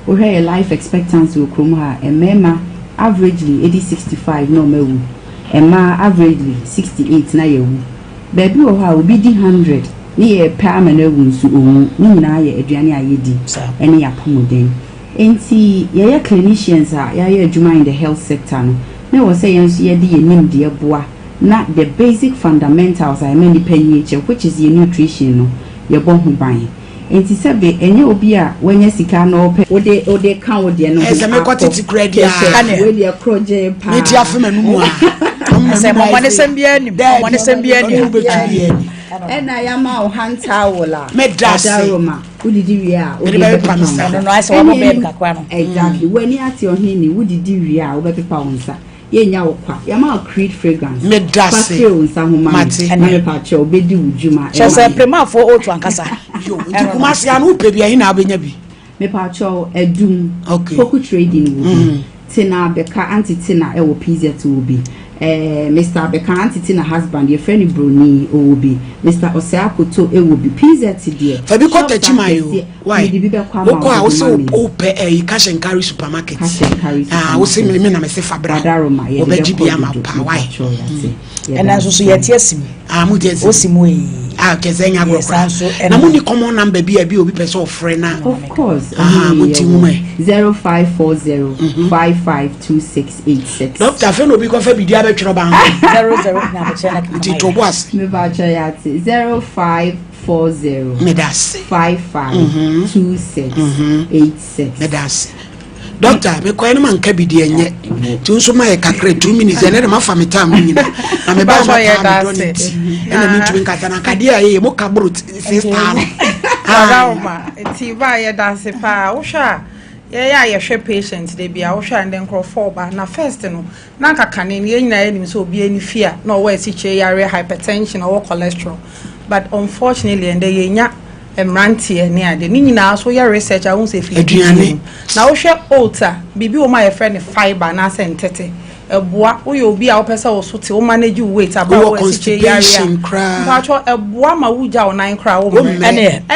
o hwe life expectancy o krom ha emema averagely 65 no mewu ema averagely 68 na yewu baby o ha obi di 100 ni ye pama na ewu nso owu ni nyina ye aduane ayedi ene ya pomudin enti ye clinicians ye adwuma in the health sector no na wo say yenso ye de yenim de boa na the basic fundamentals I mean the which is your nutrition no your bon ho ban enti sebe enye obi a wanya sika no pe ode kan ode no ese me kwatiti credit we dey kroje pa me ti afema no mu a se mo ne sembia ni mo ne sembia ni ena ya ma o hanta wola me dase Roma udidi wi a ode be pa no sa no ase wo be kakwa no exactly wani ati ohini udidi wi a wo be pepa wonsa yenya wokwa yama create fragrance me dase mate na me pa che obedi wujuma so say prema for otu ankasa yo ndi kuma se anu pe bia hina abenya bi me pa che edum okay foku trading wo tina beka anti tina e wo pizza to obi Mr. Beka anti tina husband your friend broni obi Mr. Oseakoto e wo bi pizza ti die fa bi ko tachima yo why wo a wo so ope cash and carry supermarket wo se me na me se fabra wo be gibi ama pa why ena so ye tiesim mu tiesim osimu yi kezenya grokra na mu ni common number bi obi person of friend na of course muti mu 0540 552686 doctor fe no bi ko fa bidia be twero ba 00 na be chena ki to boas me ba cha yati 0540 medase 552686 medase doctor me ko ene man ka bi de enye ti nso ma ye kakra 2 minutes ene de ma fa me time nyina na me ba so ye dase ene mi tu nka sana ka dia ye mo ka brut sister Agauma ti ba ye dase pa wo hwa ye hwe patient de bia wo hwa nden crofo ba na first no na kakane ne nyina ye nim so obi ani fia na wo asiche yare hypertension or cholesterol but unfortunately ende ye nya emrantie ne ade ni nyina so ye research a won se fi aduane na wo hwe oats bibi wo ma ye friend fiber na sentete eboa wo yo bi a wo pese wo so te wo manage weight about wo si che area mpacho eboa ma wo ja onan kra wo me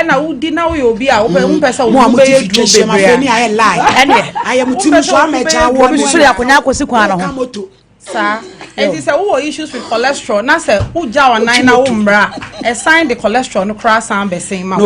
na wo di na wo yo bi a wo pese wo be yedu bebre ni aye lie aye mutim so amecha wo bi so yakonya akosi kwan no ho sir and this who issues with cholesterol na say who ja onan na wo mbra assign the cholesterol no cross am be saying ma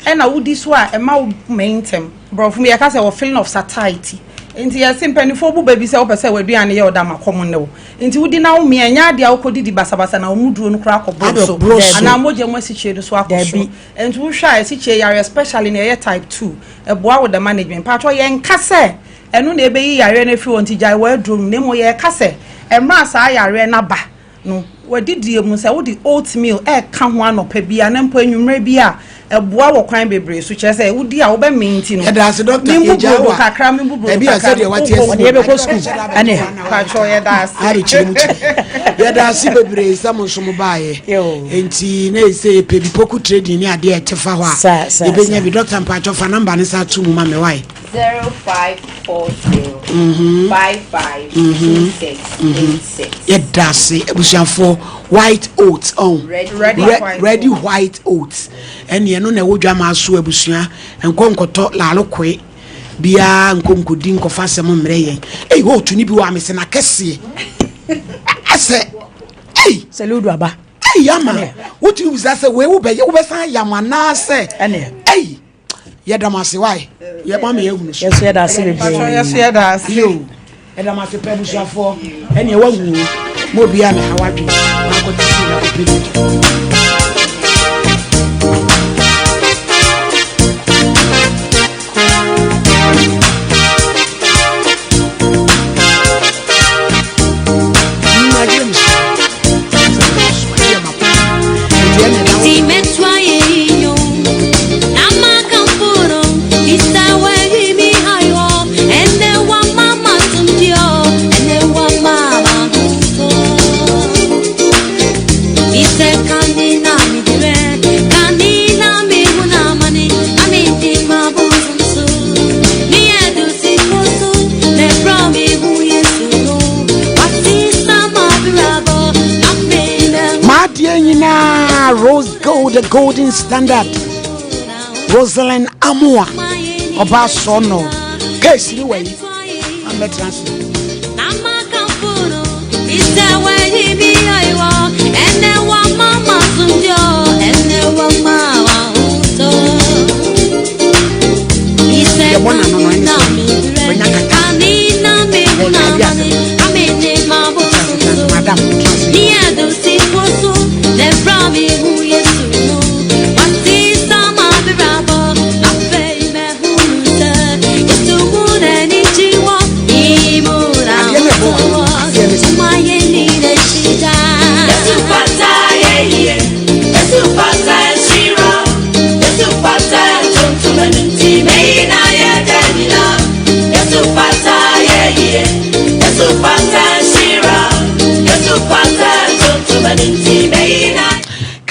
and na wo di so a e ma wo maintain bro for me I can say a feeling of satiety nti ya simpanifo bu baby say wo pese waduane ye oda makom ne wo nti wudi na wo me anya de akodi di basabasa na wo muduro no kra akobro so ana moje mo asiche do so akoso nti wo hwa asiche yare especially na ye type 2 eboa with the management patro ye nka se enu na ebe yi yare na fi won ti jai wa drum ne mo ye ka se emra sa yare na ba no wadidi mu se wo di oatmeal e ka ho anopa bia na mpo enwumre bia eboa wo kwan bebre so che se wudi a wo be minti no da se doctor ejawa kakra mi bubu e bia se de wati esi e be ko school ane patro ye da se ari chimu ye da se bebre sam so mo baaye enti na ese pe bi poku trading ni ade e tefa ho a e be nya bi doctor patro fa number ni sa tu mu ma me why 0540 552686 ye da se ebusiafo white oats on ready white oats ene no na wodwa ma so abusua enkonkoto lalokwe bia nkonkodi nkofa sem mre yen ho tuni bi wa mese na kese ase saludo aba yama wotu uza se we wo be san yama na se ye damase why ye ma me ehunu so yeso ye da se bebre yeso ye da se yo e damase pe busuafo ene wa wu mo bia na hawadwe na ko tisi na opening Rose Gold, the golden standard. Rosalind Amua, Oba Sono. Case the way I'm a translator. Is that way he be I walk and then one mama and then one mama. He said, one and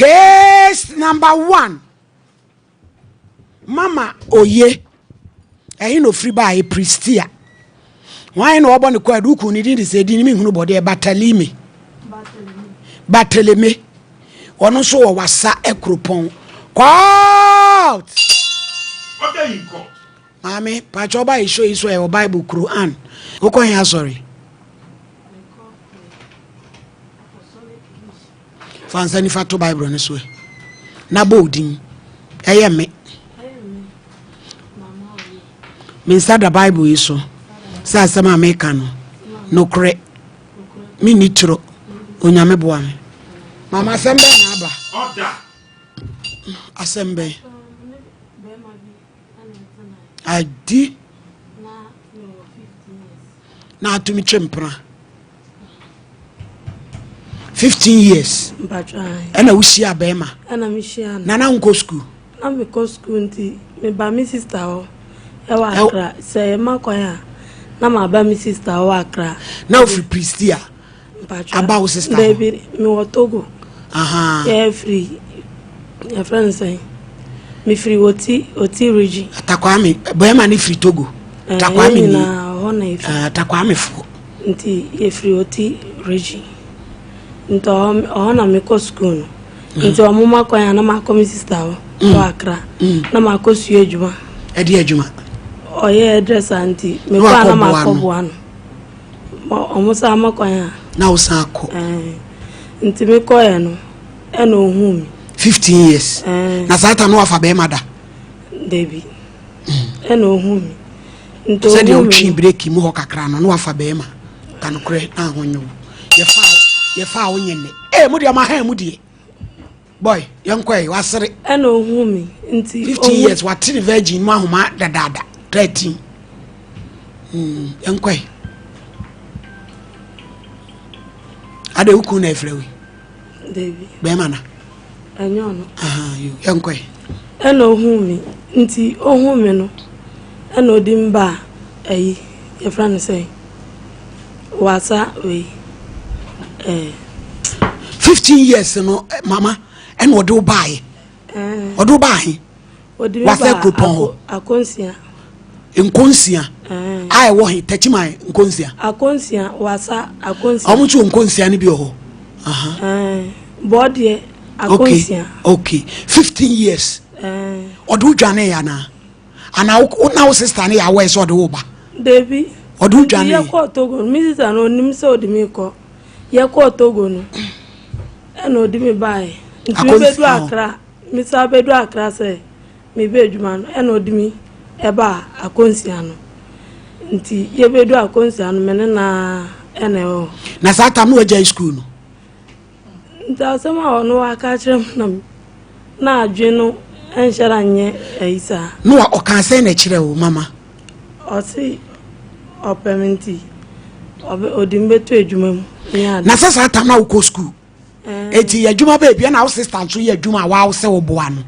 case number 1. Mama Oye. No free by Pristia. Why no one quite who could need to say, didn't mean who body Batalime. Batalime. One also was sa ecropon. Quote. What are you called? Mammy, Pachoba is show is where Bible Quran. Who can you sorry? Fancy Fato Bible on this way. Nabodin. I am me. Inside the Bible is so. Say some American. No cre. Me nitro. Unyame boame. Mama Sembe Naba. Order. Asembe. I di. Na to me chempra. 15 years. Ana ushia bema. Ana mishia. Nana unko school. Na me ko school nti me ba mi sister ho. E wa Accra. Se ma kwaya. Na ma ba mi sister ho Accra. Na free Pristia. Aba sister. Baby me wo Togo. Aha. Yeah free. Your friend say. Me free oti region. Takwame bema ni free Togo. Takwame ni. Na ho na ifi. Takwame fu. nti yefiri oti regi nti ona me ko school nti o mama kwa ya na ma ko mi sister o akra na ma ko su adwuma edi adwuma oye address anti me kwa na ma ko bo ano o musa ma kwa ya na usa ko nti me ko ya no e no hu mi 15 years na sata no afa be mada Debbie e no hu mi nto se de o twi break mu ho kakra no afa be ma kan kure na honyo ye fa wonyene mu de ma ha mu de boy yankoi wasere e no hu mi nti 15 years what the virgin mu ahoma dadada 13 yankoi ade uku na efrewe Debbie be mana enyo no you yankoi e no hu mi nti o hu mi no e no di mba ayi ye fra no say wasa we 15 years no mama and what do buy odo buy wasa coupon akonsia nkonsia ai wo he tachimai nkonsia akonsia wasa akonsia omuchu nkonsia ni bi ho body akonsia okay 15 years odo dwane ya na ana una sister ni ya we so odo ba Debbie odo dwane ya ko togo mi sister no nim so odi mi ko ya ko togo no eno odi mi bae nti bedu akra mi sa bedu akra se mi be adwuma no eno odi mi eba akonsia no nti ye bedu akonsia no mene na ene o na sata no aja school no nti asema ono aka kire na adwe no enshara nye eisa no o kan say na kire o mama o si opementi odi mbeto adwuma mu na sata na uko school eti adwuma baby na wo sister nso ye adwuma wa wo se wo boa no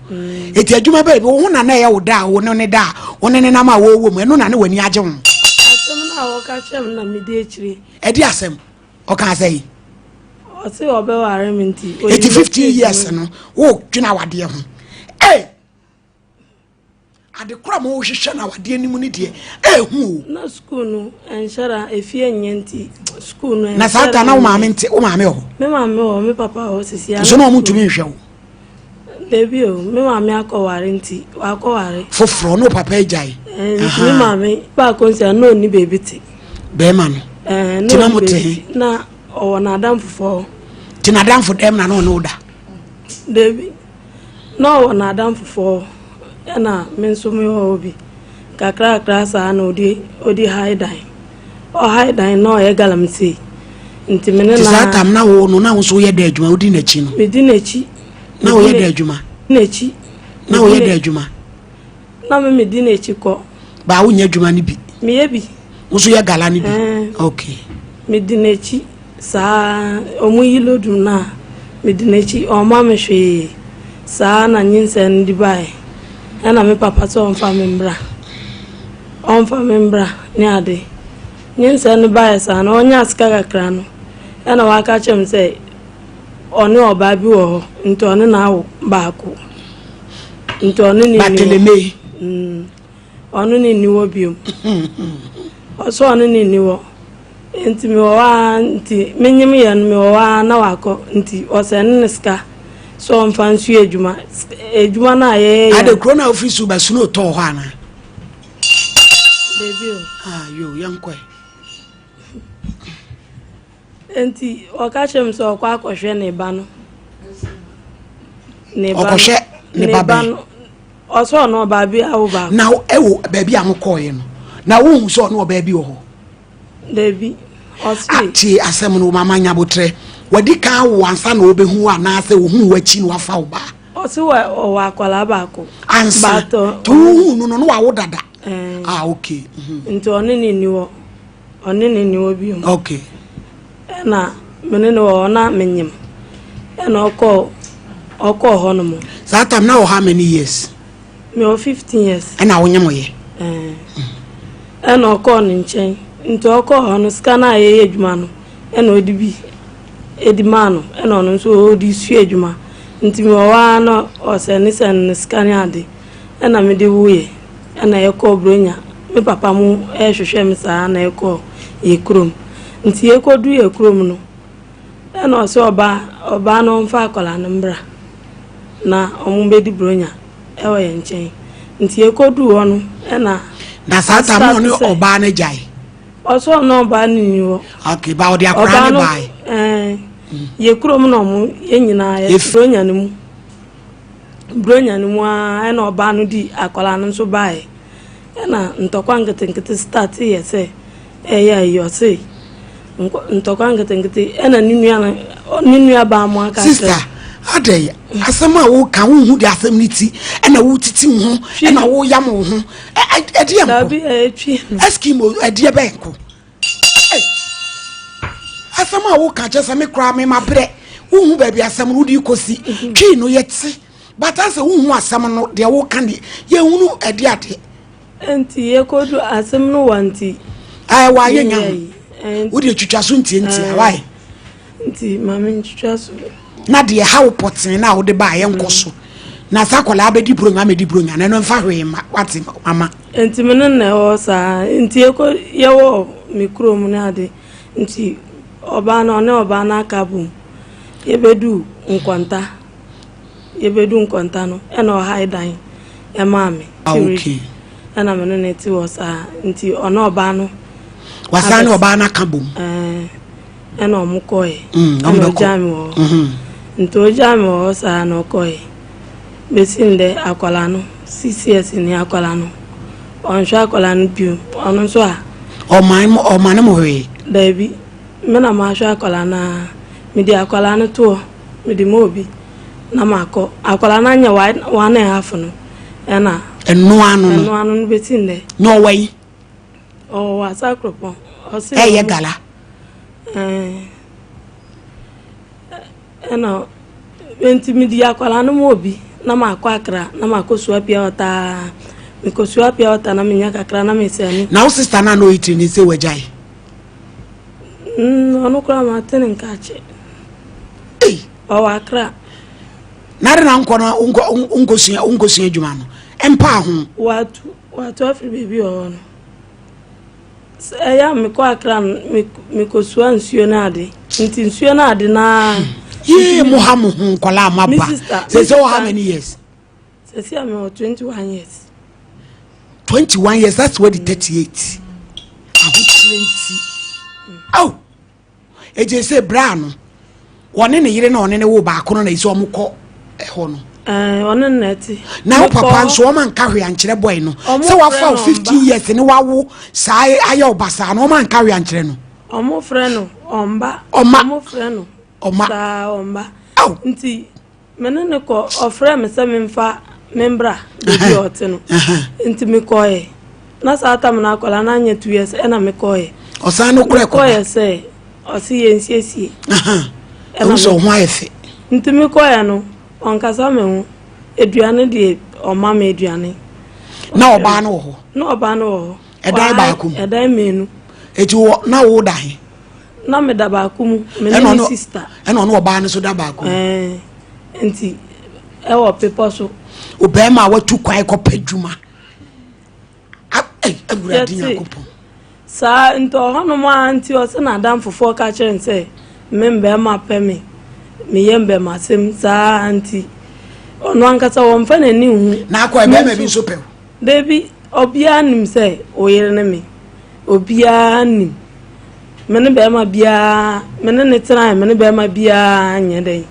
eti adwuma baby wo na na ye wo da wo ne da wo ne na ma wo wo mu eno na ne wani age ho asem na wo ka chem na mede akire edi asem o kan say o se obe ware minti eti 15 years no wo dwena wade ho ade kura mo wo hwehwe na wade animu ni de hu na school no enshara efie nyenti school no na sata na wo maame nte wo maame ho me maame ho me papa ho sisia so no mo tumi nhwe wo Debbie o me maame akọware nti akọware foforo no papa ejai me maame ba konsia no ni baby ti be ma no no mote na o na adam fofo ti na adam fo dem na no da Debbie no na adam fofo na menso me obi kakra sa na odi high dine o high dine no e galamsi nti mene na satam na wo no na wo so ye da adwuma odi na chi no me di na chi na wo ye da adwuma na chi na wo ye da adwuma na me di na chi ko ba wo nya adwuma ni bi me ye bi wo so ye gala ni bi okay me di na chi sa omu yilodum na me di na chi o ma me hwe sa na nyinsen di bai ana me papa so on fa membra ni ade nyinsen bai sa na onya aska kakra no ana wa ka chem say oni oba bi wo nti oni na awo baako nti oni ni bateleme oni ni niwo biom oso oni ni niwo nti mi wa nti menyim ye no mi wa na wako nti ose nneska so mfansu ejuma na ye ade corona office ba suno to ho ana baby yo yankoi enti okachem so kwa akohwe ne ba no okohwe ne baba oso no ba bi awo ba na ewo ba bi amokoye no na wo hu so no ba bi wo ho Debbie osi ati asem no mama nya botre wadi kan wo ansa na obehu ana se wo hu wachi no afa wo ba osi wa akwala ba ko ansa to hu no wa wo dada okay nti oni ni niwo bi okay na mene no na menyim na okọ hono mo satam na how many years me 15 years na wonyem ye na okọ no nchen nti okọ hono ska na ye adwuma no na odibi edimano na ono nso odi su adwuma nti me wa na osenisen ska ni ade na me de wuye na ye ko bronya me papa mu hwehwe me sa na ye ko ye krom nti ekodu ekrom no e na so oba no mfa akola no mbra na omumbedi bronya e wo ye nchen nti ekodu ho no e na sata mo ni oba na jai oso no oba ni wo okay ba odi akra ni bai ye krom no mu ye nyina ye bronya ni mu a na oba no di akola no so bai e na ntokwa nkete start ye se yo se ntokwa nkete e na ninu ba mu aka sister adey asema wo kan wo hu di asem ni ti e na wo titi hu e na wo yam wo hu e de am ko eskimo e de be ko asema wo kan je se me kra me mabre wo hu ba bi asem ru di kosi twi no yeti but as wo hu asem no de wo kan de ye hunu e de ade enti ye kodu asem no wanti ai wa ye nyam wo de twitwa so ntie why nti mama twitwa so na de how potin na wo de ba ye nkoso na sakola abedi bronya me di bronya na no mfa hwe ma wati mama enti me na wo sa enti ye wo mikro mu na de nti oba na aka bu yebedu nkwanta no e na o haidan e mama okay ana me na ti wo sa nti ona oba no wasane oba na aka bu e na omukoe ana jami wo nto jami wo sa na okoe besinde akwala no CCS ni akwala no onhwa akwala no bi ono so a o man mo we David, mena masha akwala na midi akwala na to midi mobi na mako akwala na nya 1.5 no ena enu anu no betinde no way o wasakropo o si ye gala ena enti midi akwala na mobi na mako akra na mako suapia ota mikosuapia ota na minya kakra na mesani na sister na no iti ni se wajai onu kura ma tene nkache o akra nare na nkono unkosia adwuma no empa ho watu afri baby ono ya miko akra mikosua nsuo na ade nti nsuo na ade na ye muhamu kola maba say so how many years say I'm 21 years 21 years that's what the 38 oh eje say brano woni ne yire na woni ne wo ba kono na isi omukọ ho no woni neti na papa nso o man ka hwe ankere boy no say wa fa 15 years ni wa wo sai aye obasa no man ka hwe ankere no omo frɛ no omba nti menene ko ofrɛ me sɛ memfa membra de ote no nti me koye na sa atam na akola na anya 2 years na me koye osan no kure koye se osi yensiesie e so ho ayefe nti me koye no onkasa me hu eduane de oma me eduane na oba no ho edan ba akum edan menu eti wo na wo da he na me da ba akum me na sister e no oba no so da ba akum nti e wo pepo so obema watu kwai ko padwuma awurade yakopon sa nto hono mo anti o se na adam fofo ka kire nse membe ma pemi me yembe masem sa anti ono ankasa wo mfa na ni hu na akwa be ma bi so pe debi obia nim se oyere ne me obia nim mene be ma bia mene ne tena mene be ma bia nyede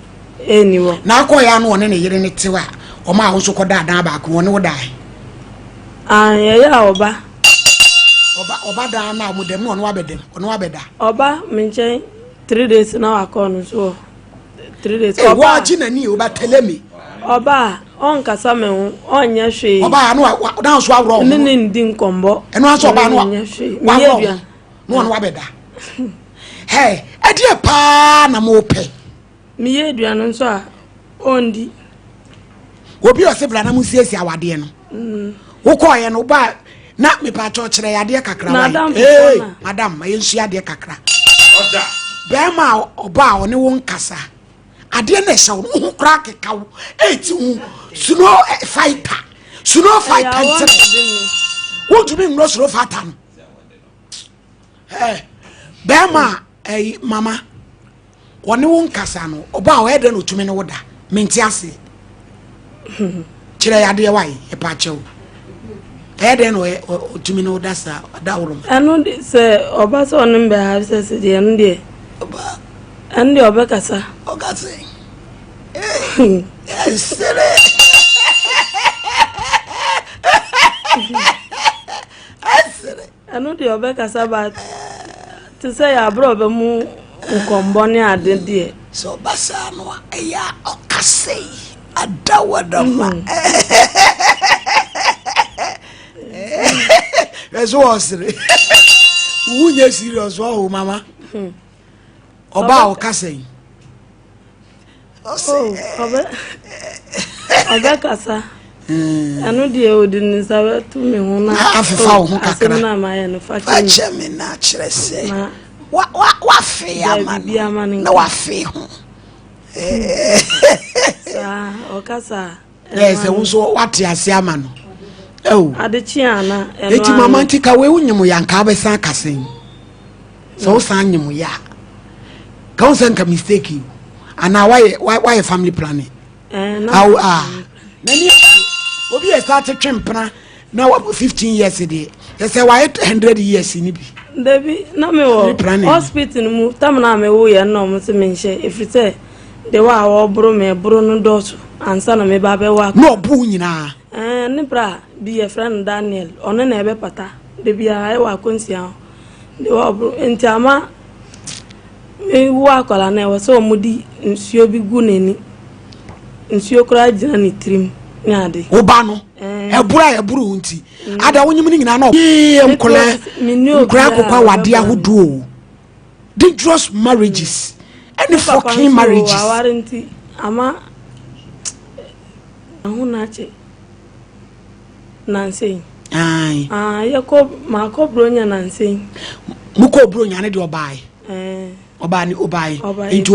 eniwo na akwa ya no one ne yere ne tewa o ma ho so ko da dan ba ko woni wo dai ya oba da na mo dem no no abedem ono abeda oba menchen 3 days na akọ so 3 days oba wa chi na ni oba telemi oba on kasa me hu onye hwe oba no dan so awro ni ndi nkombo eno aso oba no wa no abeda hey ade pa na mo pe mi ye aduan nso a ondi obi o se bra na mo siesi awade no wo ko ye no ba na me pa cho kire yade kakra wa madam ma yensu yade kakra oda be ma oba o ne won kasa ade na sha wo hu kra keka wo eti hu snow fighter nti wo tu bi no snow fighter no bema mama wone won kasa no oba o ede no tumi ne woda menti ase kire yade wai e pa chew ede no tumi ne woda sa da worum anu se oba so no mbe ha se de anu de oba ande oba kasa o kasa sere anu de oba kasa ba to say ya bro be mu nkombo ne ade de so basa no ya okase adawadama eso osire unye serious o mama oba okase oba kasa anu de odin sabe tu me ho na afifa ho kakra na ma ye no fa cheme na kire se wa fe amani na wa fe ho sa okasa se wo wate ase amano adechi ana eti mama ntika we unyemu yanka abesan kasen so san nyemu ya ka unsan ka mistake ana why family planning how nani obi e start twempna na 15 years dey you say why 100 years ni bi Debi na me wo hospital mu tamna me wo ye no mo se menhye efite de wa wo bro me bro no dosu ansa na me ba be wa no bu nyina ni bra bi ye friend Daniel ono na ebe pata de bi ai wa konsia de wa bro entiama me wo akola na wo so mudi nsuo bi gu nani nsuo kura jina ni trim ni ade oba no eburu nti ada wonyim ni nyina no emkola nkura kokwa wade ahodo dangerous marriages any fucking marriages awarenty ama ahuna che nanse ai yako mako bronya nanse muko bronya ne de obai oba ni obai into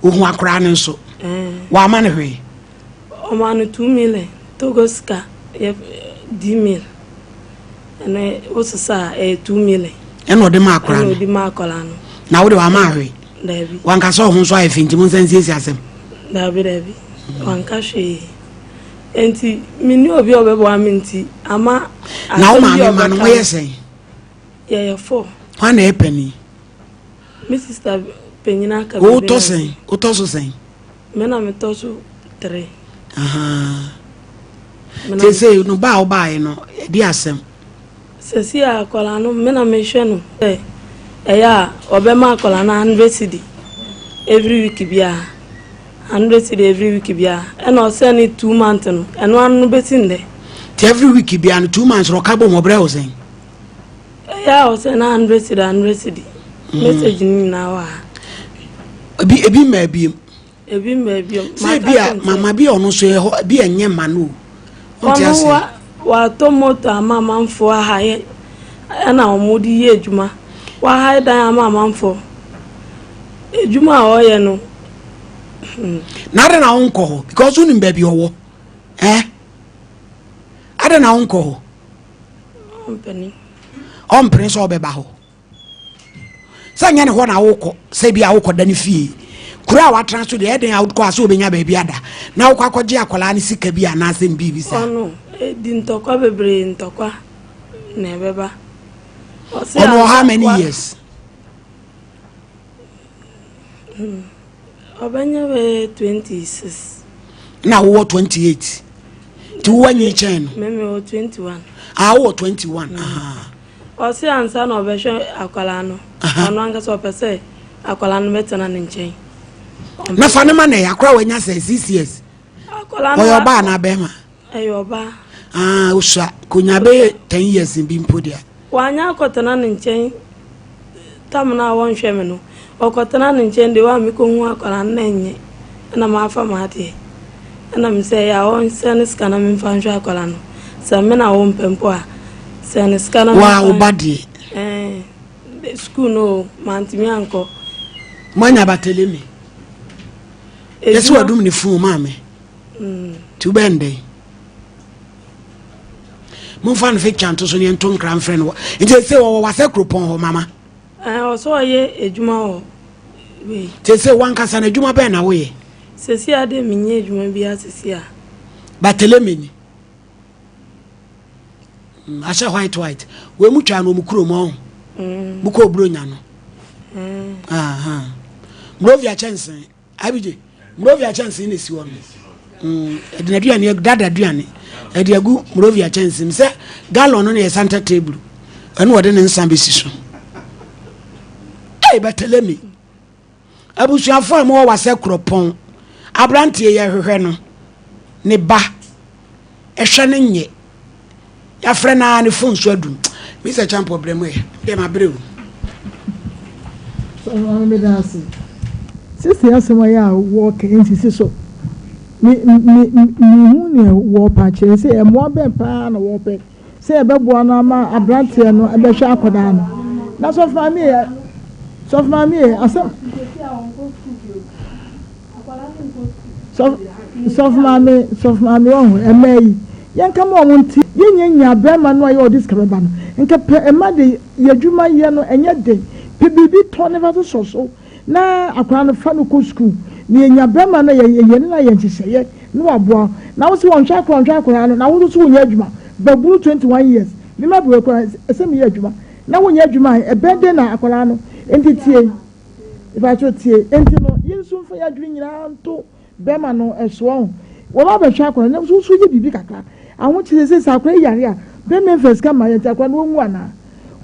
ohun akura ne nso wa ma ne hwe o ma no 2 million togoska 10,000 ene osisa 2 million eno de ma akura no na wo de wa ma hwe dabi wanka so ho so afinti mun san sisi asem dabi wanka hwe enti mini obi obebo aminti ama na o ma me ma no yesen ye 4 ha na epani mi sister penyina ka o to sen me na me to so 3 te say no ba o ba no di asem sesi akola no me na me hwe no ya obema akola na 100 cedi every week bia 100 cedi every week bia and o say ni 2 months no eno anu betinde te every week bia no 2 months ro ka bo mo bre o sen ya o say na 100 cedi message ni na wa ebi ma bi say bia mama bi ono so bi enye ma no wa to moto mama mfo ha ye na omudi ye ejuma wa ha dan mama mfo ejuma o ye no na ada na unko ho because unim baby owo ada na unko ho ompeni so obeba ho sanya ne ho na woko se bia woko da ne fie kura wa transfer de eden out ko aso obenya baby ada na woko akogye akola ne sika bi ana asem bi bisa ono di ntokwa bebre ntokwa na ebeba ono how many years obanya be 26 na wo 28 tu wanyi chen meme o 21 wo 21 o se ansa na obehwe akwala no ono anga so pese akwala no metana ne nchen na fa ne ma na yakra wanya 6 years akwala no oyo ba na bema ayo ba usha kunyabe 10 years bi mpodia wanya akotana ne nchen tamna won hwe me no okotana ne nchen de wa mi ko hu akwala na enye na ma afa ma ade na mi se ya on senis kana mi fa hwe akwala no se me na won pempo a senis kana wa obadi school no mantimi anko manya batelemi yesu wadum ni fu mame tu bende mun fan fe chanto so ni enton kran friend wo nje se wo wase kropon ho mama also ye ejuma o we te say one kasa na ejuma be na wo ye sesi ade minye ejuma bi asesi a batelemeni asha white we mu twa no mu kuro mo mu ko bronya no aha mrovia chance abije mrovia chance ni si wo no edina duane dada duane ediagu mrovia chance mi se gallon no na center table anu wode ne nsan be siso batelemi abusuafo mo wa se kropon abrantie ye hwehwe no ne ba ehwe ne nye ya frɛ na ne phone so adum mi se champ problem e dem abreu so me da si sister asema ya work entity so mi hu ne wo pa che se e mo be pa na wo pe se e be bo na ma abrantie no e be hwe akoda no na so fa mi asem sof mami on emei yanka mo wonti yenya brema no ayo discover no nka pe ema de yadwuma ye no enye de pe bibi to ne va so na akwa no fa no ko school ni yenya brema no ye na ye nchihye no aboa na wo se won twa akwa no na wo so wonya adwuma baburu 21 years ni ma bro kwa ese mi ye adwuma na wonya adwuma e bede na akwa no entitie ifa chotie entino yinsu fa yadwuma nyina nto bema no eso wo ba hwa akwa na so ye bibi kakra awon chire se sakra yare a be me first ka ma yenta kwa no nwu ana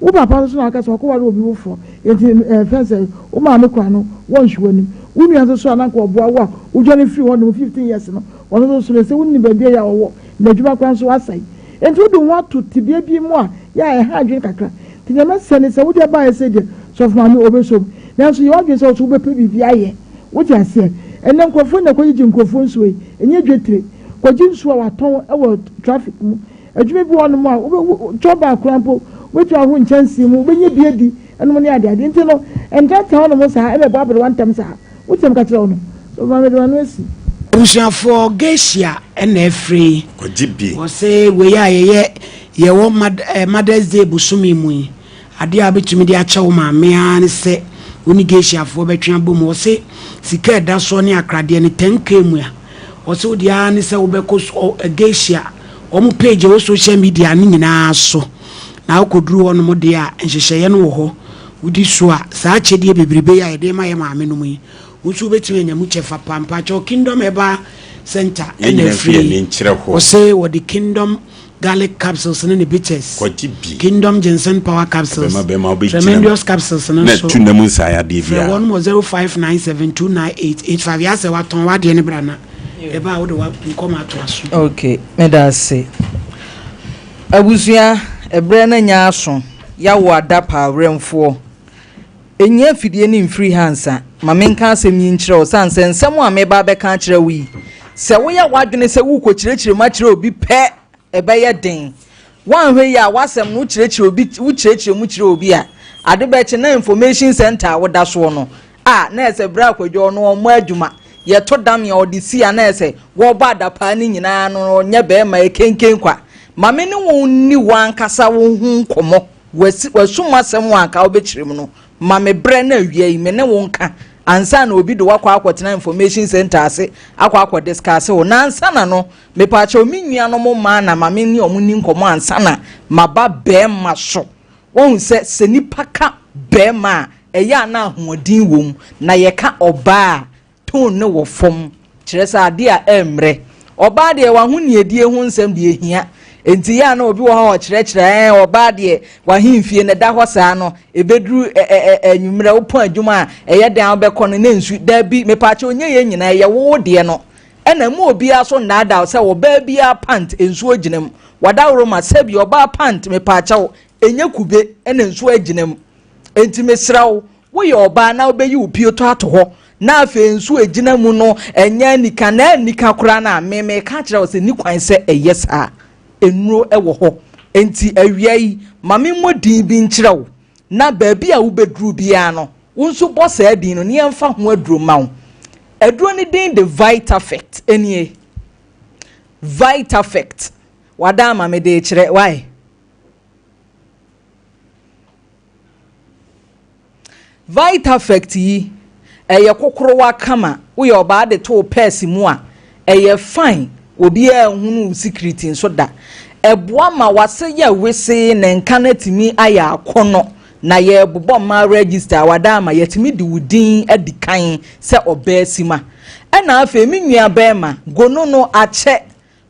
wo papa so na aka so ko ware obi wo fo enti fence wo ma me kwa no won hwani wo nua so ana ko boa wo wo joni free won 15 years no won so se wonni ba bia ya wo na djuma kwa so asai enti wo do wa to tibia bi mu a ya e ha adwen kakra ti nyama sene se wo de ba e se de so for me obeso na so ye wadwen se wo be pe bibia ye wo ti ase enen nkofo na ko yi nkofo nso yi enye dwetire ko ji nso wa ton e wo traffic mu adwuma bi won mu a wo joba krampo wetu ahu nchansi mu benye biedi enu ne ade ade ntino enja ta hono mo sa e be babere wantem sa wotem ka kire ono so ma me do anu esi busuafo gesia na efri ko jibi wo se we ya ye wo Mother's Day busumi mu ade a betumi de acha wo ma me an se oni gesia fo betwe abom wo se sika da so ne akrade ne 10k mu ya wo se odi an se wo be ko gesia o mu page wo social media ni nyina so na akoduru wono mo de a nhyehyeye no wo ho wudi so a saa chedie bebrebe ya ede ma ye maame no mu yi wusu betime anya mu chefa pampa cho Kingdom Eba Center ene free o say what the Kingdom garlic capsules ne bitches Kingdom ginseng power capsules tremendous capsules na so tunamu sa ya de bia 0597298885 ya se waton wade ne brana eba wo de wa nkoma ato aso okay me da say abusua ebre na nya aso ya wo adapa remfo enya fidie ni free hansa mamenka asem yin kire o sanse nsem a meba be ka kire wi se wo ya wadwene se wo ko kirekire ma kire obi pe ebe ye den wan hwe ya wasem no kirekire obi wo kirekire mu kire obi a ade be che na information center wo da so no a na ese bra kwadwo no mo adwuma ye to dam ya odisi a na ese wo ba adapa ni nyina no nya be ma ekenken kwa mame ne won ni wan kasa wo hu komo wasuma sem wan ka obekirem no mame bre na wiai me ne wonka ansa na obi do wakwa akwotena information center ase akwa discuss wo na ansa na no me pa cha omi nua no mo ma na mame ni omuni nkomo ansa na maba be ma so won se nipa ka be ma eya na hoodin wom na ye ka oba ton ne wo fom kire sa ade a emre oba de wa hu ne edie hu nsem de ehia enti ya na obi wo ha okyerɛkyerɛ oba de wa himfie ne da hɔ saa no ebeduru anwumre wo pon adwuma a ɛyɛ dan obɛkɔ no na nsu da bi mepache onye ye nyina ye wo de no ɛna mu obi aso nada sɛ wo ba bia pant nsu oginam wadawro ma sɛ bi oba pant mepache wo enye kube ɛna nsu aginam enti mesrawo wo ye oba na obeyi wo pio to ato hɔ na afe nsu aginamu no enya nika na nika kora na meme ka kyerɛ wo sɛ ni kwan sɛ ɛyɛ saa enuro ewo ho enti awia yi mame modin bi nkyerɛw na baabi a wo beduru bia no wonso boss adin no ne yemfa ho aduro mawo aduro ne din the Vitafect enie Vitafect wada mame de kyerɛ why Vita effect yi eye kokorowa kama wo ye oba de to purse mu a eye fine obi a hunu secret nso da eboa ma wase ya wese na nka na timi aya akono na ye bobọ ma register wada ma yetimi di wudin adikan se obasima na afa mi nua ba ma gono no ache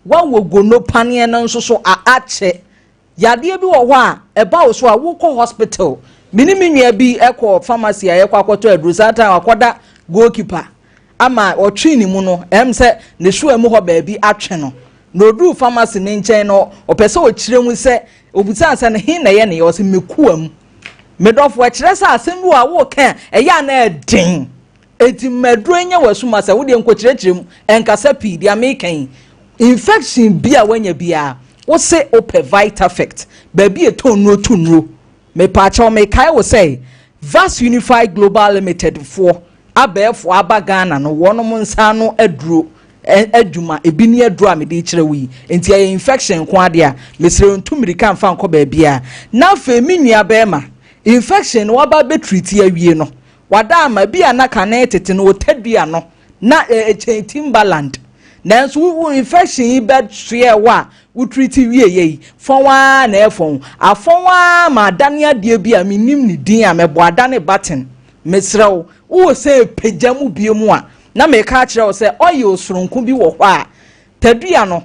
wawo gono pane no nso so ache yade bi wo ho a eba wo so a wo ko hospital mini mi nua bi ekọ pharmacy a yekọ akoto adrusata akoda goalkeeper ama otwini mu no se ne shu emu ho ba bi atwe no no du pharmacy ne nchen no opese o kire mu se obusa asa ne hin na ye ne yo se mekuam medofo kire sa asem wo a wo kan eya na edin eti medro enya wasuma se wo de nko kire mu enkasa pi dia mekan infection bi a wanya bia wo se ope vita effect ba bi etonro tunro me pa cha me kai wo say Vast Unified Global Limited for abefo abagana no wonom nsa no aduro aduma ebini aduro a me de kire wi enti ay infection ko ade a mesre ntumirika mfa nko ba bia na fa mi nua ba ma infection wa ba be treat awie no wada ama bia na kana tete no tadua no na Timberland nanso wo infection yi bed hwe wa wo treat wie yi fonwa na efon afonwa ma dane ade bia minim ni din a mebo adane button mesrew wo se pejamu biemu a na me ka kire wo se oye osuronku bi wo hɔ a tadua no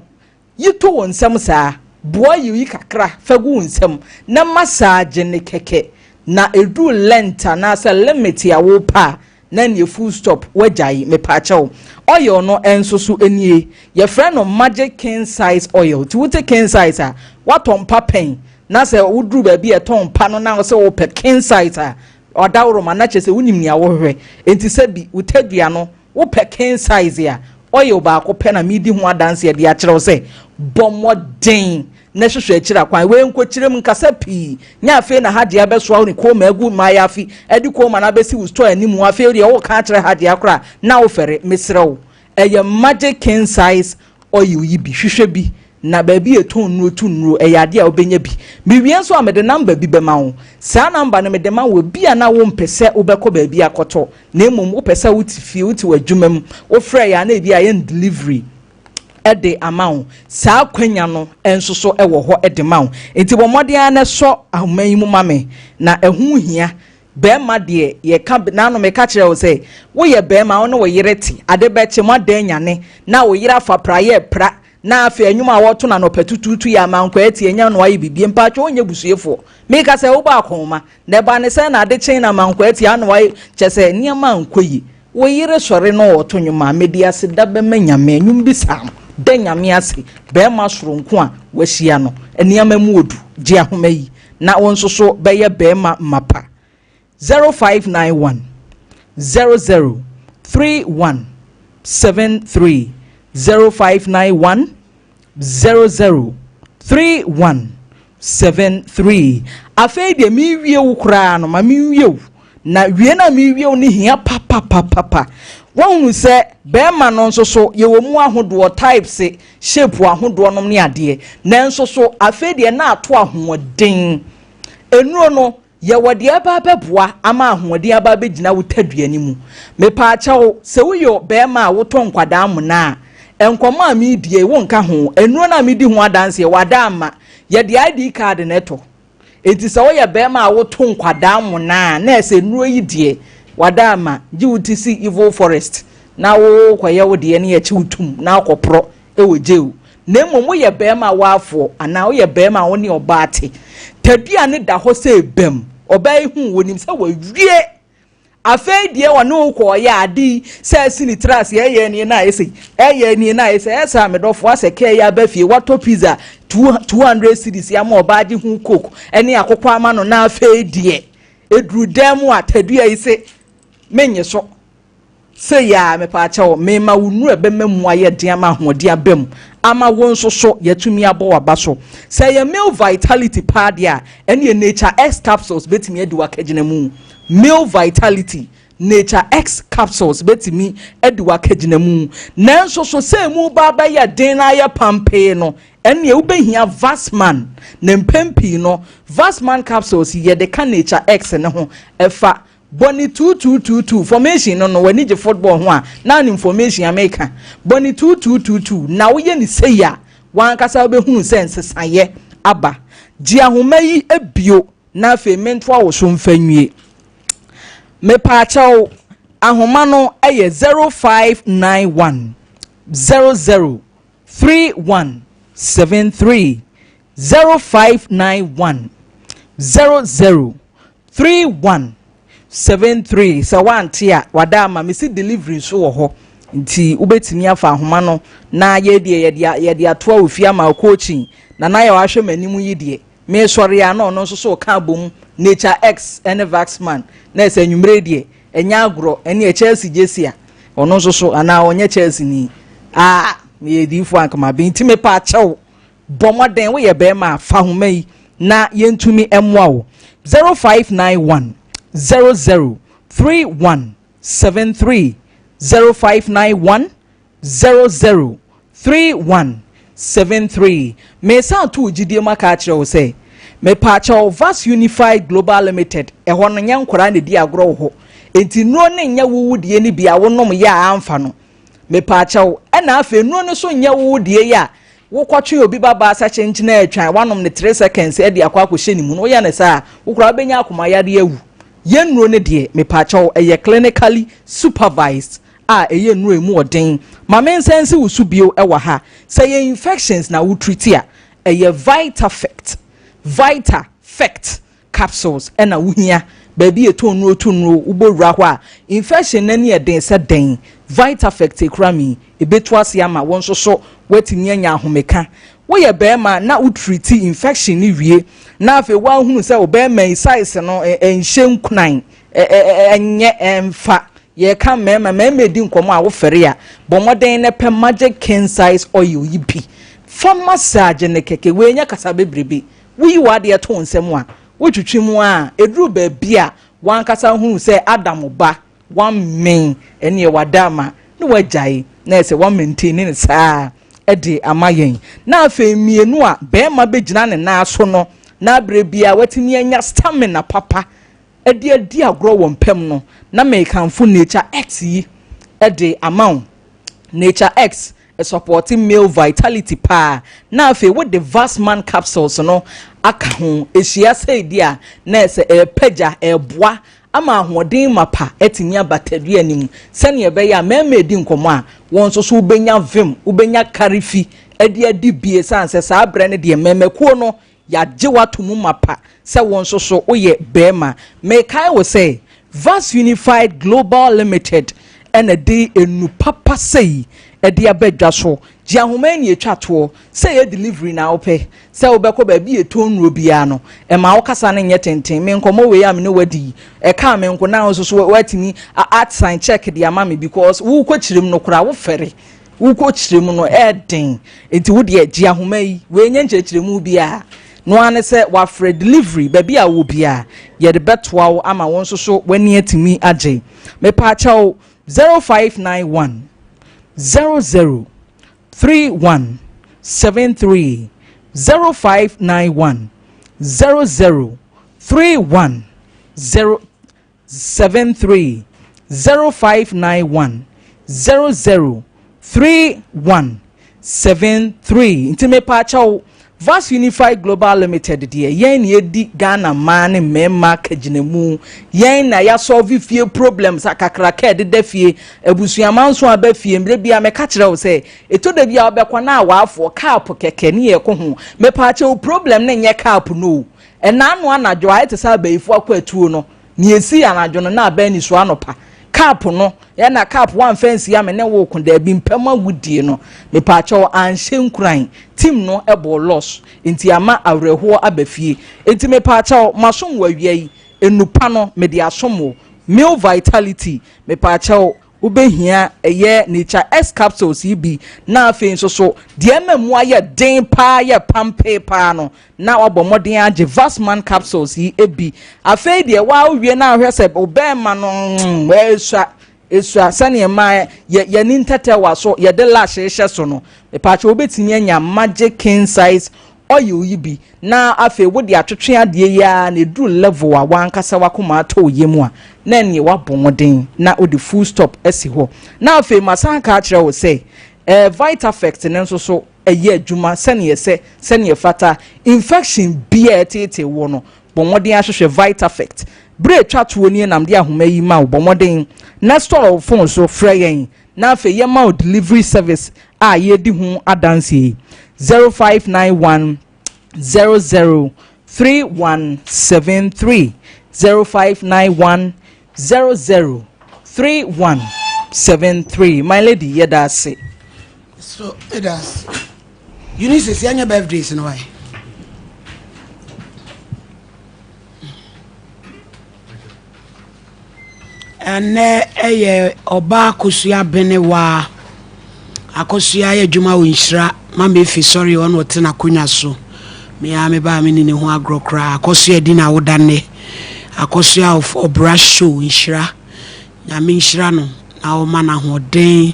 yito won nsɛm saa boy yi kakra fagu nsɛm na massage ne keke na edu lenta na se limit ya wo pa na ne full stop wajai me pa kyɛw oil no enso so enie ye frɛ no magic king size oil ti wote king size a watompa pen na se wudru ba bi etompa no na se wo pe king size a odawro ma na kyese wunim nia wo hwɛ enti se bi wotadua no wo pe king size a oil ba ko pe na midi ho adanse de a kyerɛw se bomodin na hwehwɛ akira kwan we nkokyirem nkasa pii nya afi na hade abeso ne ko magu mayafi edi ko ma na besi wo store animu afi de wo ka kyerɛ hade akora na wo fere mesrew eye magic king size oil yi bi hwehwɛ bi na ba bi etonnu eyade a obenya bi miwie nso amede number bi bema wo saa number no mede ma wo bia na wo mpese obekɔ ba bi akoto na emom wo pese wo tifie wo ti wadwumam wo frɛ ya na bi a yen delivery ede amount saa kwanya no enso so ewo ho ede mawo enti bomode na so ahoman mu mame na ehu hia be ma de ye ka na no me ka kire wo say wo ye be ma wo no wo yereti ade be che mo de nyane na wo yira fa pra ye pra na afa enwuma wo to na no petututu ya manko eti enya no ayi bibie mpa cho onye busuefo me ka say wo ba akoma na ba ne say na ade chen na manko eti anu ayi che say niam ankoyi wo yire sore no wo to nwuma mediase da be manyame nwum bi sam denyame ase be ma soronko a wahia no eniama mu odu je ahoma yi na wonso so be ye be ma mapa 0591 003173 0591 003173 afei de mi wie wo kura no ma mi wie na wie na mi wie ni hia papa wonu se be ma no nso so ye wo mu ahodo types shape ahodo no ne ade na nso so afei de na ato ahoden enuro no ye wode aba beboa ama ahoden aba begina wo taduani mu me pa akyɛw se wo yo be ma wo to nkwada amuna enkomo a mi die wo nka ho enuro na mi di ho adanse wada ama ye de ID card neto enti se wo ye be ma wo to nkwada amuna na ese enuro yi die wada ama ji utisi evil forest na wo kwaye wo de ne ye chi utum na akopro e wo jewu na mmom ye be ma wo afo ana wo ye be ma wo ne obaate tadua ne da ho se bem obai hu wonim se wo wie afei die wo no ko ya adi se sini tras ye ne na ese esa medofo aseke ya ba fie wato pizza 200 cedis ya ma obaaji hu coke ene akokwa ama no na afei die edru demu atadua ise menye so se ya me pa chawo me ma wunu ebe memu aye dia ma hode abem ama wonso so yatumi abo waba so se ya male vitality padia ene nature X capsules betimi edi wakagina mu male vitality nature X capsules betimi edi wakagina mu nanso so se mu baba ya den na ya pampe no ene ubehia Vastman na mpempi no Vastman capsules ye de ka nature X ne ho efa Boni 2222 formation no wani je football ho a na information America boni 2222 na wo ye ni sei a wan kasa obehunu sense saye aba ji ahoma yi ebio na afa mento a wo so mfanwie me pa chawo ahoma no eye 0591 003173 0591 003173 sa wantia wada ma mesi delivery so wo ho nti ubetimi afa ahoma no na ye de ato ofia ma coaching na ya wahwe manimu yi de me sori ya no nso so ka bom Nature X and Vaxman na ese nwumre de enya agro ene Chelsea jesia ono nso so ana onye Chelsea ni me di fu ankama bi nti me pa chew bomoden we ye be ma fa homa yi na yentumi emwa wo 0591 003173 0591 003173 me sa to gidie maka akire wo say me pa chew Vast Unified Global Limited ho no nyankora ne di agro ho enti no ne nya wuwudie ni bia wonom ya amfa no me pa chew na afa no ne so nya wuwudie ya wo kwatwe obi baba sa chenchina atwan wanom ne 3 seconds e de akwa akohye ni mu no ye ne sa wo kura benya akoma yare awu ye nuro ne de me pa chew eye clinically supervised eye nuro emu odin ma men sense wo su bio e wa ha say ye infections na wo treat a eye Vitafect capsules na wo hia baby etonuro ubowura ho a infection na ne den se den Vitafect ekrami ebetu ase ama won so watimi anya ahomeka wo ye be ma na wo treat infection ni wie na afa wa hunu se obe ma size no enhye nkunan enye emfa ye ka mema di nkomo a wo fere a bomoden ne pe magic king size oil yibi pharmacy ne keke we nya kasa bebrebe wi wade to nsem a wo twitwimu a eduru ba bia wan kasa hunu se Adam ba wan men ene wadama ne wajai na se wan maintain ne saa ede amayen na afa mienu a be ma begina ne na so no na bre bia watimi anya stamina papa edi agro wo mpem no na mekanfo Nature X yi ede amount Nature X supporting male vitality pa na afa with the Vaxman capsules no aka ho ehia sai dia na ese peja eboa ama ahoden mapa etimi abatadua nim sene be ya meme di nkomo a won so so ubenya vim ubenya karifi adi bie sanse sa abre ne de meme kuo no ya jewa tomu mapa se won so so oye bema me kai wo say Vast Unified Global Limited and a day enu papa say edi abedwa so ji ahomani etwato say delivery na ope say obekọ ba bi etonro bia no e ma wokasa ne nye tenten me nkomo we am ne wadi e ka me nko na so watimi art sign check di ama me because wo kwachirem no kura wo fere wo kwachirem no eden enti wo de ji ahomai we nye nchechirem bia no ane se wa free delivery ba bia wo bia ye de betwa wo ama won so wani atimi age me pa chawo 0591 003173 0591 003173 0591 003173 intime pacho Vast Unified Global Limited de yen ye di Ghana man memma kaginemu yen na ya solve fie problems akakraka de defie ebusuamanso abafie mbre bia me ka kire wo se eto da bia obekwa na awafo cap keke ne ye ko ho me pa che problem na nye cap no enano anajo a ete sa baifo akwa atuo no ne esi anajo no na aba ni so anopa cap no ya na cap one fence ya me ne wo ko da bi mpema wudie no me pa che anhye nkuran team no ebo loss enti ama awreho abafie enti me pa che masom wawiai enupa no me de asomo male vitality me pa che ubehia eye Nature X capsules ibi na afen so de mamu aye den pa ye pampe pa no na obomoden age Vaxman capsules yi ebi afen de wa wie na ahwese obema no esua sane ma ye ni ntete wa so ye de lash hye so no e pa che obetimi anya magic king size oil yibi na afe wo de atwetwe ade ya na edu level a wankasa wakoma to yemu a na ne wabongoden na odi full stop esi ho na afi masan ka kire wo say Vitafect ne nso so eye adwuma sene fata infection bia tete wo no bongoden ahwehwe Vitafect bre twatwo ni nam de ahoma yi ma bongoden na store phone so freyen na afi ye ma delivery service a ye di hu adanse 0591 003173 0591 003173 my lady yeda say so it does you need to see your birthdays in why and oba kosua benewa akosua ye dwuma wo nhira mama efi sorry on wote na konya so me ya me ba me ni ho agrokra akosua di na wodane akosua of obrasho nhira nyame nhira no na o ma na hoden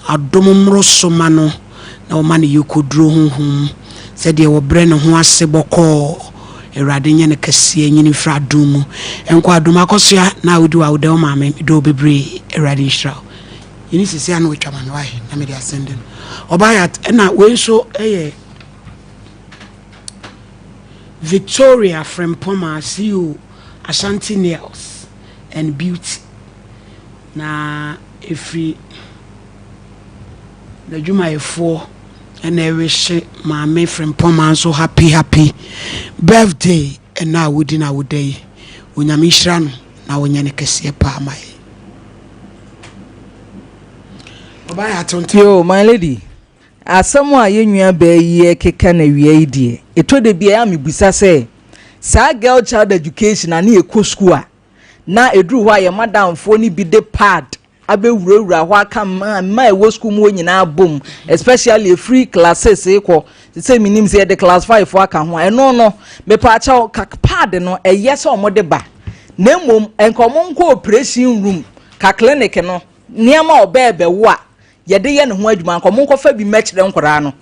adomumro soma no na o ma ne yekodro honhom se de wo bre ne ho ase boko erade nye ne kase nyini fra dumu enko adum akosua na wodi wa wode o ma me do bebre erade nhira yini sisi anu wetwa man why na me dey ascending obayat na we so Victoria from Poma see you Ashanti Nails and Beauty na every the juma e4 and I wish my me from Poma so happy birthday and now within our day unyamishran na wonyane kese pa mai yo my lady asamu aye nua ba yi keka na wie die etode bia am busa say sa girl child education na ekɔ school a na edru ho aye madam fo ni bi de pad abewurawura ho aka ma ewo school mu nyina bom especially free classes ekɔ say minim say the class 5 fo aka ho eno no me pa acha pad no eye se omode ba na mom enkomo nko operation room ka clinic no niam obebe wo a yede ye ne ho adwuma nkomo nkofa bi mekire nkora no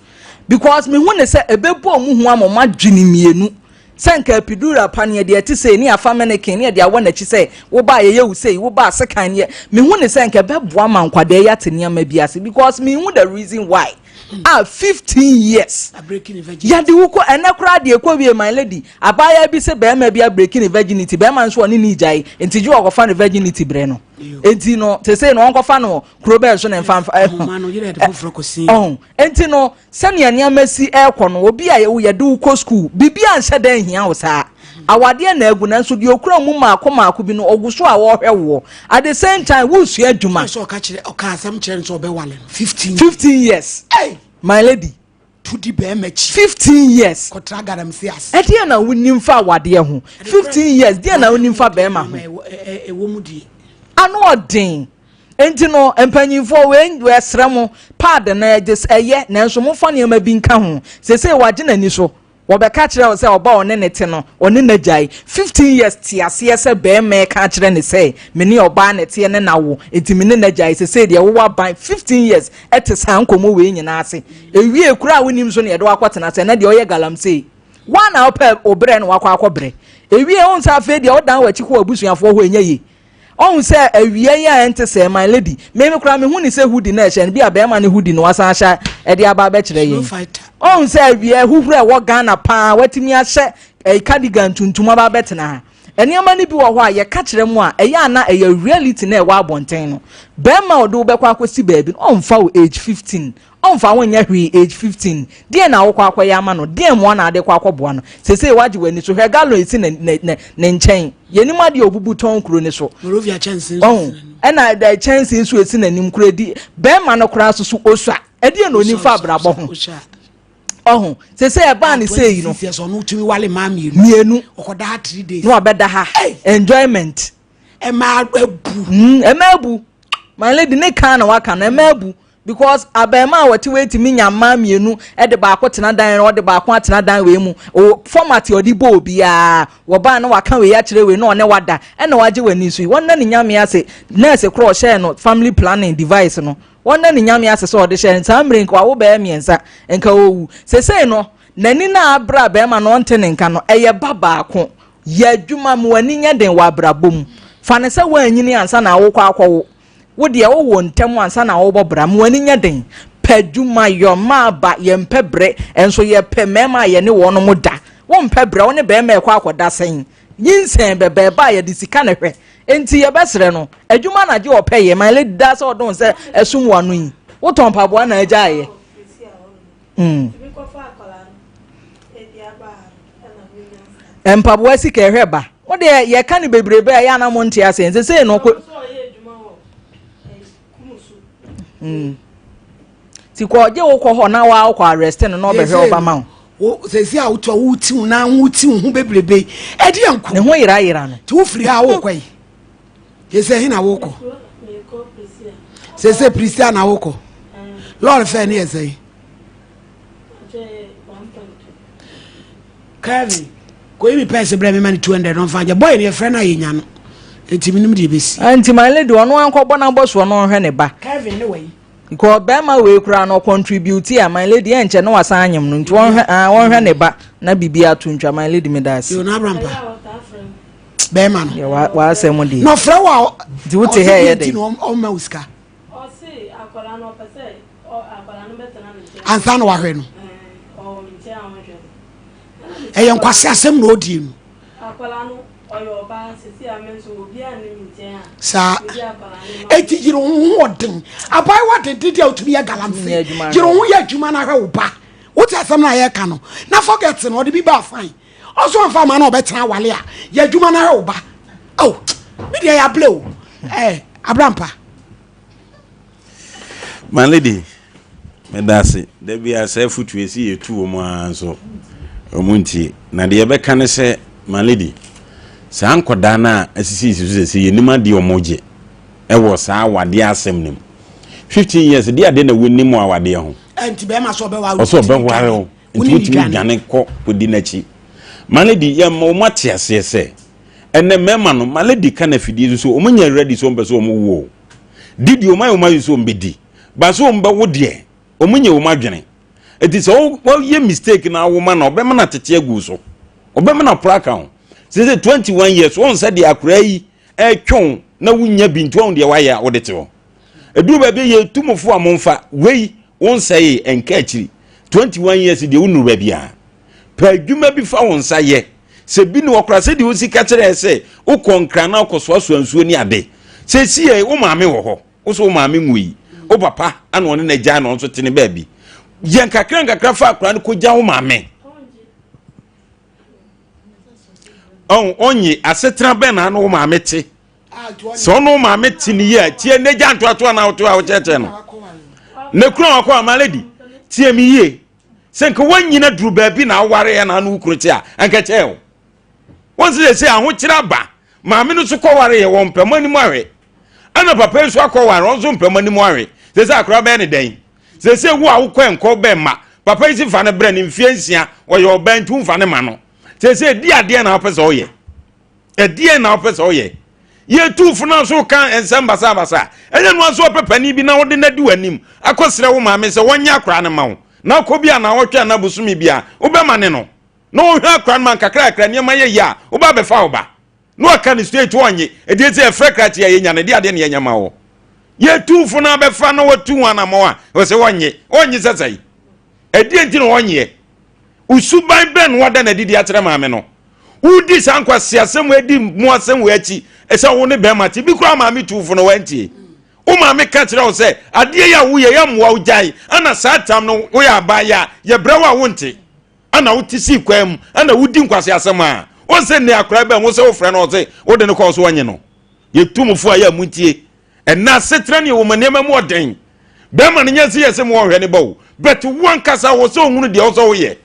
because me hu ne se ebebo mu hu amoma dwini mienu senka epidura panie de ati se ni afameneke ni de awo na chi se wo ba ye wu se wo ba sekan ye me hu ne senka beboa ma nkwade ya te niam biase because me hu the reason why 15 years ya de wuko enekura de ekwa my lady abaya bi se be ma bia breaking virginity be ma nso oni ni jai enti ju okofa no virginity bre no enti no te say no onkofa no krobel so na mfa enti no sane ania masi ekwo no obi a ye de wuko school bibia nse dan hia wo saa awade na agu na nso de okura mu maako bi no oguso a wo hwe wo at the same time wo su adwuma so ka kire o ka asam kire nso be wale 15 years hey my lady to the be mechi 15 years kotra gadam sias e dia na wonim fa awade ho 15 years dia na wonim fa be ma ho wo mu die ano odin enti no empanyimfo we sremo pad na just eye na nso mo fa ne ma bi nka ho sese wage na ni so wobeka kire o se oba one nete no one najai 15 years ti ase se be me ka kire ne se me ne oba nete ne nawo enti me ne najai se de wo ban 15 years ete san komo we nyina ase ewie kura wonim so ne de wakotena se na de oye galam se wana opa obre no akwakobre ewie on sa fe de odan wachi ko abusuafo ho enye on say awie ya ente say my lady me kura me hu ni say hoodie na ehye bi abema ne hoodie no wasan sha e de aba be kire yin on say awie huhura wo Ghana pa watimi ahye cardigan tuntum aba betena eniama ni bi wo ho a ye ka kire mu a eya na eya reality na e wa abonten no bema odo be kwa akosi baabi on fa age 15 on fa wonya hwi age 15 die na wo kwa akoya ama no die mo na ade kwa akoboa no sese waje wani so hwegalo esi ne nchen yenima de obubu ton kuro ne so Morovia chance on ena the chance so esi nanim kuro di bema no kura so osua ede na oni fa brabo ho oh sese e ban say you know so no tumi wale ma mienu okoda 3 days no abeda ha enjoyment e ma ebu my lady ne kan na waka na ebu because abema wati wait mi nyama mienu e de ba akotena dan o de ba akon atena dan we mu o format odi bo bia wo ba na waka we ya kire we no ne wada e na waje wani so wonna ne nyame ase nurse cross share no family planning device no wonna ne nyame ase so de share ntamre nka wo ba miensa nka owu sese no nani na abra be ma no ntene nka no eye baba akon ya dwuma mu wani nya den wa abrabom fane se wa anyini ansa na wo kwa akwo wo de wo ntem ansa na wo bobra mo ani nya den paduma yo ma ba ye mpebre enso ye pemema ye ne wono mo da wo mpebre wo ne be ma ekwa akoda sen yinsen bebe ba ye disika ne hwe enti ye besere no adwuma na je opeye man le da se odon se esum wanu yi wo ton pabo na aja ye empabo asika ehwe ba wo de ye ka ne bebrebe ya na mo ntia se se no ko ti ko je wo ko ho na wa ko arrest no no be hwe oba ma wo se si a wo to wo ti na wo ti hu bebrebe e de anku ne ho yira no ti wo firi ha wo kwai ye se hina wo ko se Prisia na wo ko lord fe ne ye se Kevin ko imi pese bre me mani 200 no fanje boy ne friend na yenya no enti minim de besi anti my lady ono ankọbọ na boso no hwe ne ba Kevin ne wey ko be ma we kura no contribute a my lady enche no wasa anyem no nti won hwe ne ba na bibia to ntwa my lady me das yo na brampa be ma no wa asem di no fra wa di wote he ye dey o ma uska o si akola no pese o akola no betena no ansa no wa hwe no o nche an hwe eyen kwase asem no odi no akola no oyo ba sisi amenso obi an ni nche a sa eti jiro hu odin abai wa de didi otumi ya galamfe jiro hu ya adwuma na hwe wo ba wote asem na ye ka no na forget no de bi ba fine also on farm na obetena wale a ya adwuma na hwe wo ba oh me de ya blow abrampa my lady me dase de bia say futu esi yetu omo anso omunti na de be ka ne se my lady sa ankoda na asisi sisi yenima de omoje e wo sa wade asem nim 15 years de ade na wonnim awade ho enti be ma so be wa so be ware ho enti wotimi dwane ko odi nachi my lady ye mo mate ase se enne mema no my lady kana fidie so omunya ready so mbe so omuwo didi omayo so mbedi ba so mbe wo de omunya wo madwene enti so wo ye mistake na wo ma na obema na tete agu so obema na praka ho se 21 years won se de akura yi twon na wunya bintu on de waya wo de te ho edu ba be ye tumofo amonfa wei won se enka akiri 21 years de wonu ba bia pa adwuma bi fa won sa ye se bi ni okra se de wo sika kire se wo konkra na okoso ansuo ni ade se si e wo maame wo ho wo so wo maame ngui wo papa ana won na gya na on so tene ba bi ye nkakra fa akra no ko gya wo maame onye asetra be na no maame te so no maame te ni ye tie ne gya ntoato na woto a wo cheche no ne kura akwa amaledi tie mi ye senka wanyina duru ba bi na aware ya na no ukurote a anka chewo won se aho kira ba maame no so koware ye won pemani mu awe ana papa so akoware on so pemani mu awe se akra be ne den se wo a wo kwenko be ma papa isi fa ne bre ne mfiansia wo ye obantu mfa ne ma no se di ade na opese oye die na opese oye ye tufu na so kan ensamba basa enye no so pepani bi na wo de na di wanim akosere wo maame se wonya akra ne ma wo na ko bia na wotwa na busumi bia wo be ma ne no no wo hwa akra man kakra ne ma ye ya wo ba be fa wo ba no aka ni straight wonye e de se frekrati ye nya ne de ade ne nya ma wo ye tufu na be fa no watu wana mo a wo se wonye sesai e de enti no wonye usuban ben wada na didi atere maame no udi sankwa siasem edi mu asem we achi ese wo ne be mate bi kura maame tufu no wantie o maame ka kire wo se ade ya wo ye ya mwa ujai ana satam no wo ya ba ya ye brewa wo nte ana wo tisi kwam ana wudi nkwase asem a wo se ne akora be wo se wo frɛ no wo se wo de ne ko so wanye no ye tumfu a ya muntie ena setra ne wo manema mu oden be ma ne nyase ye se mo hwe ne bawo but one kasa wo so hunu de wo so wo ye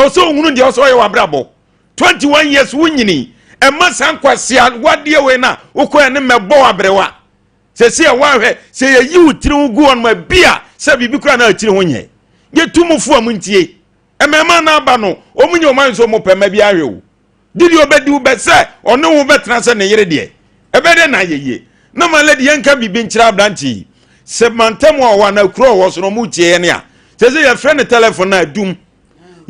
oso hunu de oso ye wabrabo 21 years wunyini e masa nkwasia wade we na ukọ ne mebo abrewa se wa hwe se ye yi utiri ugu on ma bia se bibi kura na atiri ho nye ye tumufu amuntie e mema na aba no omunye o man so mo pema bia hwe o didi obedi ube se ono wo betena se ne yere de e be de na yeye na maledi yenka bibi nchira abranti se mantem wa na kuro wo so no mu tie ne a se ye friend telephone na adum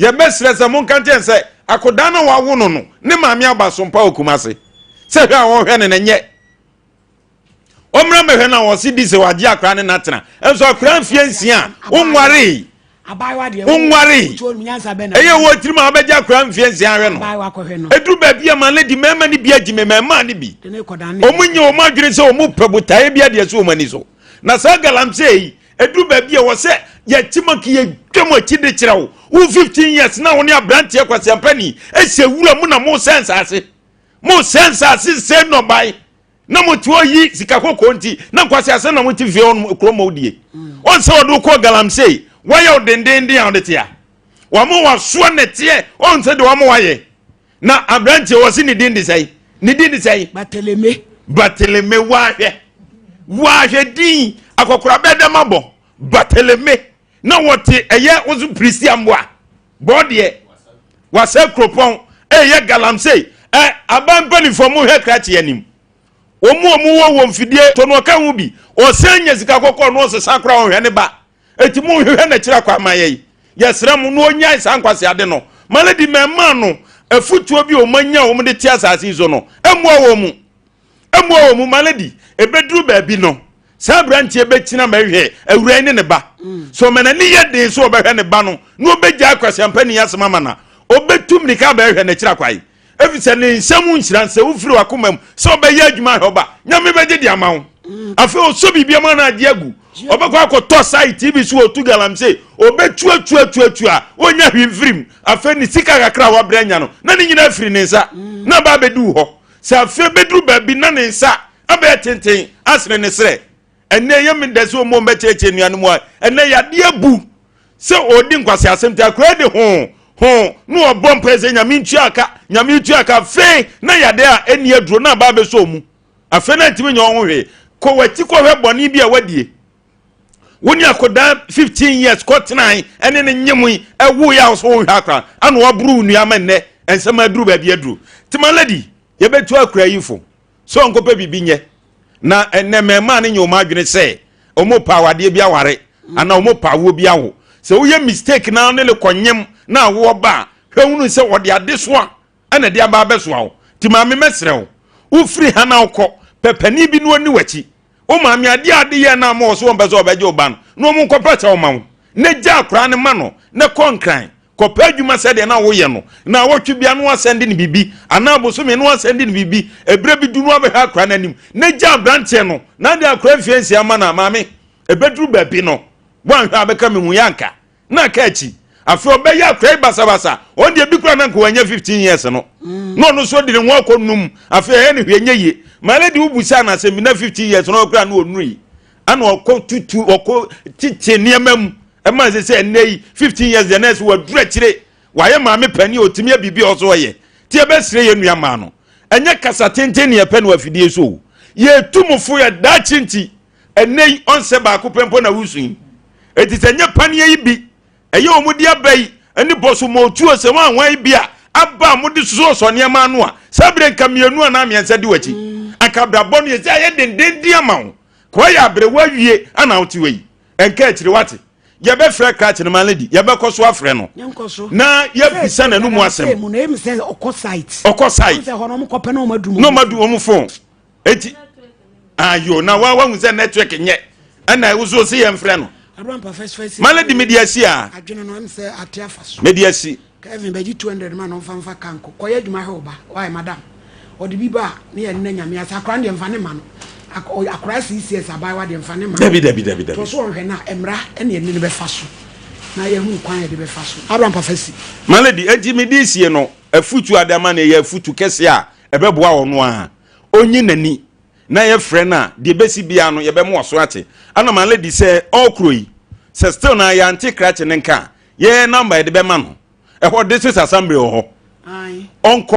ye besresa mon kante se akoda na wa wono no ne maami aba sompa okumase se hwe a wo hwe ne nye omra me hwe na wo si di se waje akra ne natena enso akra mfie nsia onware abaiwa de onware eye wo tirima abeja akra mfie nsia hwe no abaiwa ko hwe no edru ba bia ma le di mema ni bia gime mema ni bi omunye o madwire se o mu pebutae bia de so o mani so na sa galamse yi edru ba bia wo se ye timaki ye twemo akide kira wo 15 years na wo ne abrante kwase ampani ehye wura mu na mo sense ase se no bai na motuo yi sika kokko nti na kwase ase na moti vie on kromo odie on se odo ko galamse waya odendende ya odetia wa mo wa so netie on se de wa mo waye na abrante wo se ni dindi sai bateleme wahwe din akokora beda mabo bateleme na wote eye ozu priest amboa bodie wasa kropon eye galamse abanpani fomu hwe krachi yanim omu wo mfidie to no ka hu bi o sanya sika kokko no se sakra o hwe ne ba eti mu hwe na kira kwa maye yesram no onyai sankwase ade no maledi memma no afutuo bi o manya o mu de tia asase zo no emuo wo mu maledi ebedru ba bi no sa branch ebetina mahwe awura ne ba so menani yede so obehwe ne ba no no obegya akwase ampani yasema mana obetum ni ka behwe na kira kwai efise ne nsemu nchiranse ufiri wakomam so obeye adwuma hoba nyame beje di amawo afi oso bibia ma na ade agu obekwa akoto site bi so otu galamse obetu a onya hwimfirim afi ni sika kakra wa branya no na ni nyina afiri ne nsa na ba bedu ho sa afi bedru ba bi na ne nsa abe tenten asre ne sre enne yem deso mo mecheche nuanu mo enne yade abu se odi nkwase asem akra de ho no obom pese nyame ntuaka fe na yade a eni aduro na ba be so mu afe na ntimi nya ho hwe ko wati ko hwe boni bi a wadie woni akoda 15 years ko tenan ene ne nyemu ewu ya so hwe akra anu obru nuama nne ensema aduru ba bi aduru timaladi ye betu akra yifo so nkope bibi nye na ene mema ne nyoma adwene se omo pa wade bi aware ana omo pa wo bi awo se wo ye mistake na ne le konyem na wo ba hwehunu se wode ade so a ana de aba beso awo ti maame mesrew wo free ha na ukọ pepani bi no ani wachi o maame ade ye na ma so bezo obeje oban no mo nkopeta o mawo ne gya akra ne ma no ne konkran kopa adwuma se de na wo ye no na wotwe bia no asende ne bibi ana aboso me no asende ne bibi ebre bi du no abehwa akra na nim ne gya branche no na de akra fiensi ama na maame ebedru ba bi no wan hwa abeka me hu yanka na ka achi afi obeya akra basabasa on de bi kura na nko wanya 15 years no no so de nwo akonum afi e ne hwenye ye male de ubusa na se mi na 15 years no kura na onui ana okọ tutu okọ titi niamam ema se nei 15 years the next wa dura kire waye maame pani otimi abibi ozo ye tie besire ye nuama no enye kasa tenten ye pe na afidie so ye tumufo ye da chinti enei onse ba ko pempo na wusun etitenye pani ye bi eye omudi abai eni boso mo tuo se wan bia aba mudi so so niama no a sabre nkamienu na amiensa di wachi akabra bonu ye se aye denden di amawo ko ya abre wawie ana oti wei enka akiri wate ye be frɛ kratch ne malady ye be koso afrɛ no na ye bisa na no mu asɛm mu na em sɛ okɔ site sɛ hono mo kɔpɛ na o madu no madu o mu phone eti ayo na wa hu sɛ network nye ana wo so se ye mfrɛ no malady media si a adwene no em sɛ atia faso media si Kevin beji 200 man on fanfa kanko koye adwuma he oba why madam odi bi ba ne ye nna nyame asa akran de mfa ne ma no akra CCS abai wa de mfa ne ma dabi to so hwe na emra ene ye ne be fa so na ye hu kwan ye de be fa so aron pafasi malady enti medisi no afutu adama na ye afutu kese a ebeboa wo no a onyi nani na ye frɛ na de besi bia no ye be mo so ate ana malady se okroyi se still na ya anti kratch ne nka ye number ye de be ma no eho this is assembly ho ai